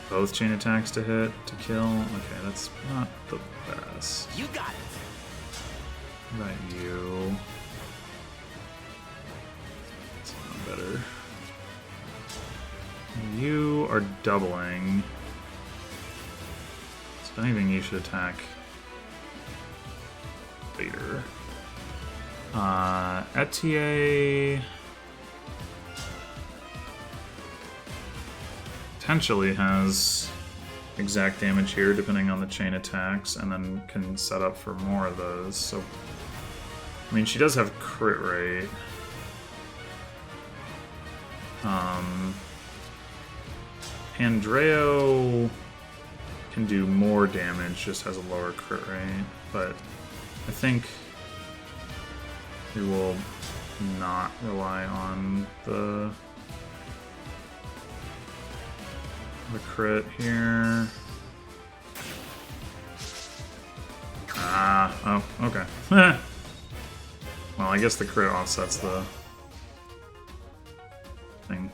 both chain attacks to hit to kill. Okay, that's not the best. You got it. What about you? It's not better. You are doubling. So if anything, you should attack later. Etier potentially has exact damage here depending on the chain attacks, and then can set up for more of those. So, I mean, she does have crit rate. Pandreo can do more damage, just has a lower crit rate, but I think we will not rely on the crit here. Oh, okay. Well, I guess the crit offsets the thing.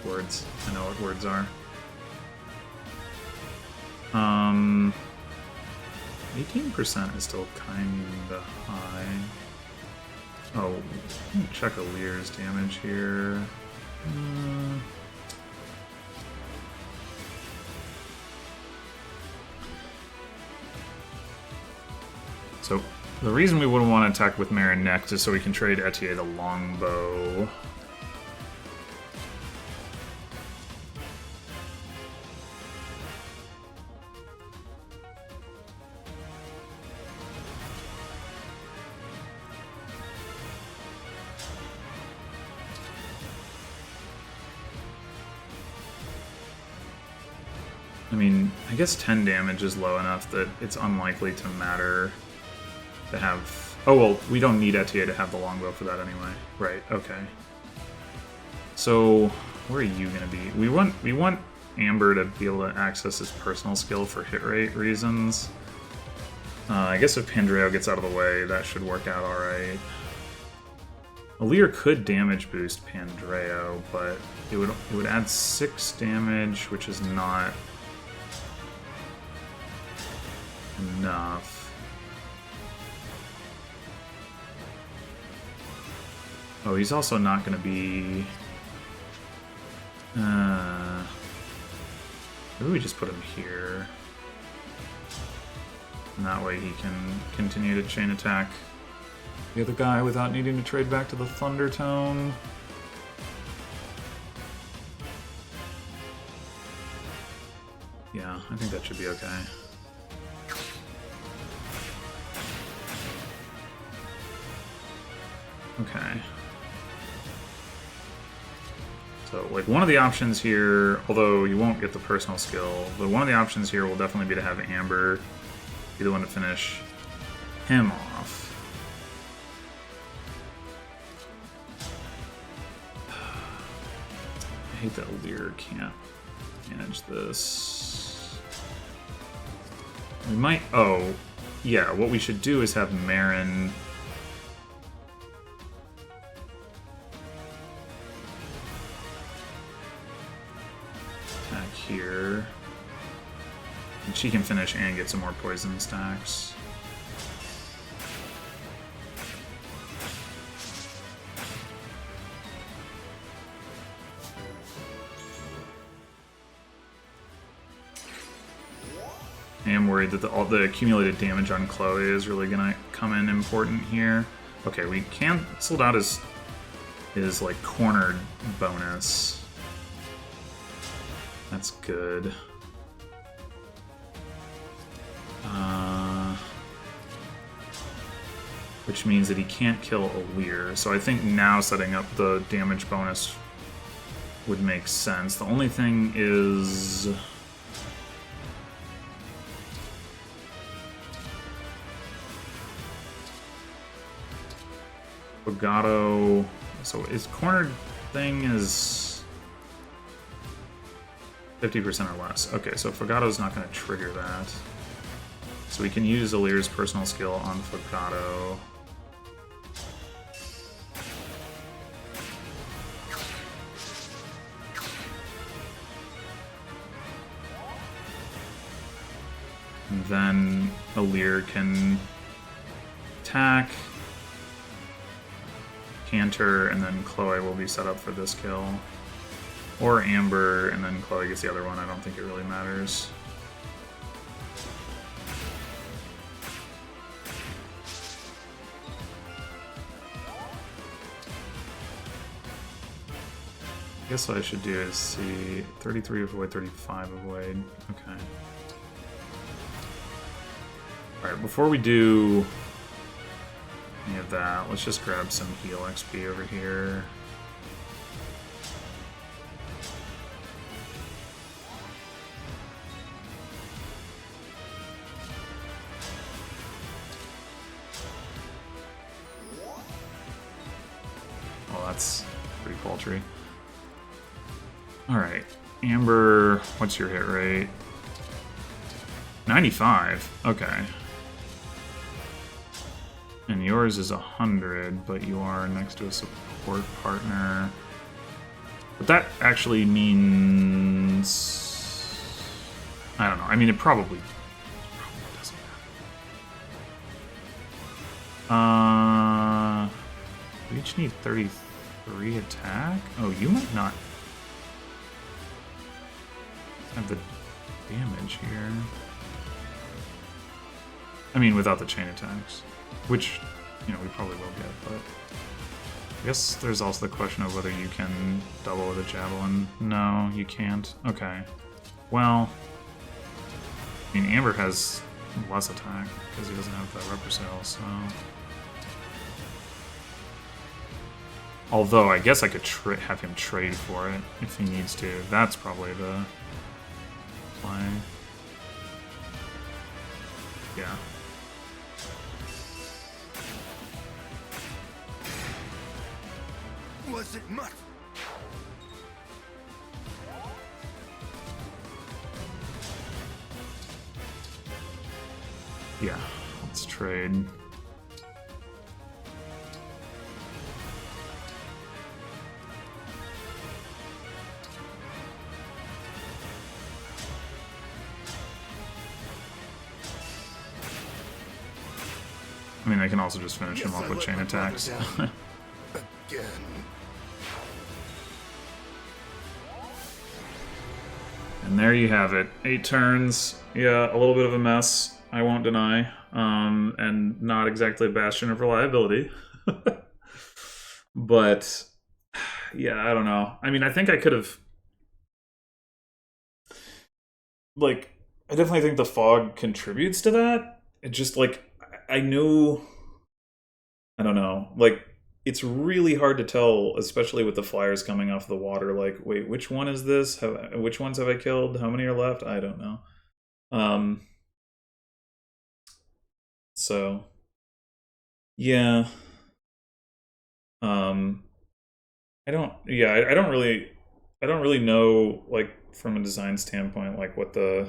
Words. I know what words are. 18% is still kinda high. Oh, check Alir's damage here. So, the reason we wouldn't want to attack with Marin next is so we can trade Etier the longbow. I mean, I guess 10 damage is low enough that it's unlikely to matter to have... Oh, well, we don't need Etier to have the longbow for that anyway. Right, okay. So, where are you going to be? We want Amber to be able to access his personal skill for hit rate reasons. I guess if Pandreo gets out of the way, that should work out alright. Alir could damage boost Pandreo, but it would add 6 damage, which is not enough. Oh, he's also not going to be... maybe we just put him here. And that way he can continue to chain attack the other guy without needing to trade back to the Thunder Tome. Yeah, I think that should be okay. Okay. So, like, one of the options here, although you won't get the personal skill, but one of the options here will definitely be to have Amber be the one to finish him off. hate that Lear can't manage this. We might... Oh, yeah, what we should do is have Marin... attack here. And she can finish and get some more poison stacks. I am worried that all the accumulated damage on Chloe is really gonna come in important here. Okay, we canceled out his like cornered bonus. That's good. Which means that he can't kill a Lear. So I think now setting up the damage bonus would make sense. The only thing is... Fogado... So his cornered thing is 50% or less. Okay, so Fogado's not going to trigger that. So we can use Alir's personal skill on Fogado. And then Alir can attack, Canter, and then Chloe will be set up for this kill. Or Amber, and then Chloe gets the other one. I don't think it really matters. I guess what I should do is see 33 avoid, 35 avoid. Okay. Alright, before we do any of that, let's just grab some heal XP over here. Oh, that's pretty paltry. Alright, Amber, what's your hit rate? 95, okay. And yours is 100, but you are next to a support partner. But that actually means... I don't know, I mean it probably doesn't matter. We each need 33 attack? Oh, you might not have the damage here. I mean, without the chain attacks. Which, you know, we probably will get, but... I guess there's also the question of whether you can double with a javelin. No, you can't. Okay. Well... I mean, Amber has less attack, because he doesn't have the repressil, so... Although, I guess I could have him trade for it, if he needs to. That's probably the play. Yeah. Was it much? Yeah, let's trade. I mean, I can also just finish him off with chain attacks. Again. And there you have it. 8 turns. Yeah, a little bit of a mess, I won't deny. And not exactly a bastion of reliability. But, yeah, I don't know. I mean, I think I could have... Like, I definitely think the fog contributes to that. It just, like, I knew... I don't know. Like, it's really hard to tell, especially with the flyers coming off the water. Like, wait, which one is this? Which ones have I killed? How many are left? I don't know. So, yeah. I don't really I don't really know, like, from a design standpoint, like what the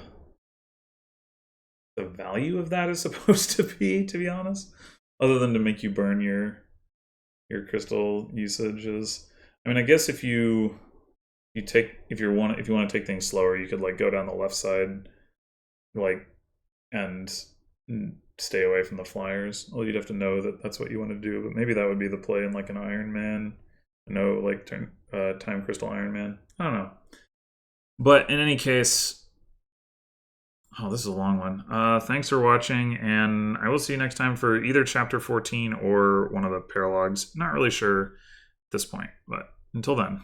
value of that is supposed to be honest, other than to make you burn your crystal usages. I mean, I guess if you want to take things slower, you could like go down the left side, like, and stay away from the flyers. Well, you'd have to know that that's what you want to do, but maybe that would be the play in like an Iron Man, no, like time crystal Iron Man. I don't know. But in any case, oh, this is a long one. Thanks for watching, and I will see you next time for either chapter 14 or one of the paralogs. Not really sure at this point, but until then.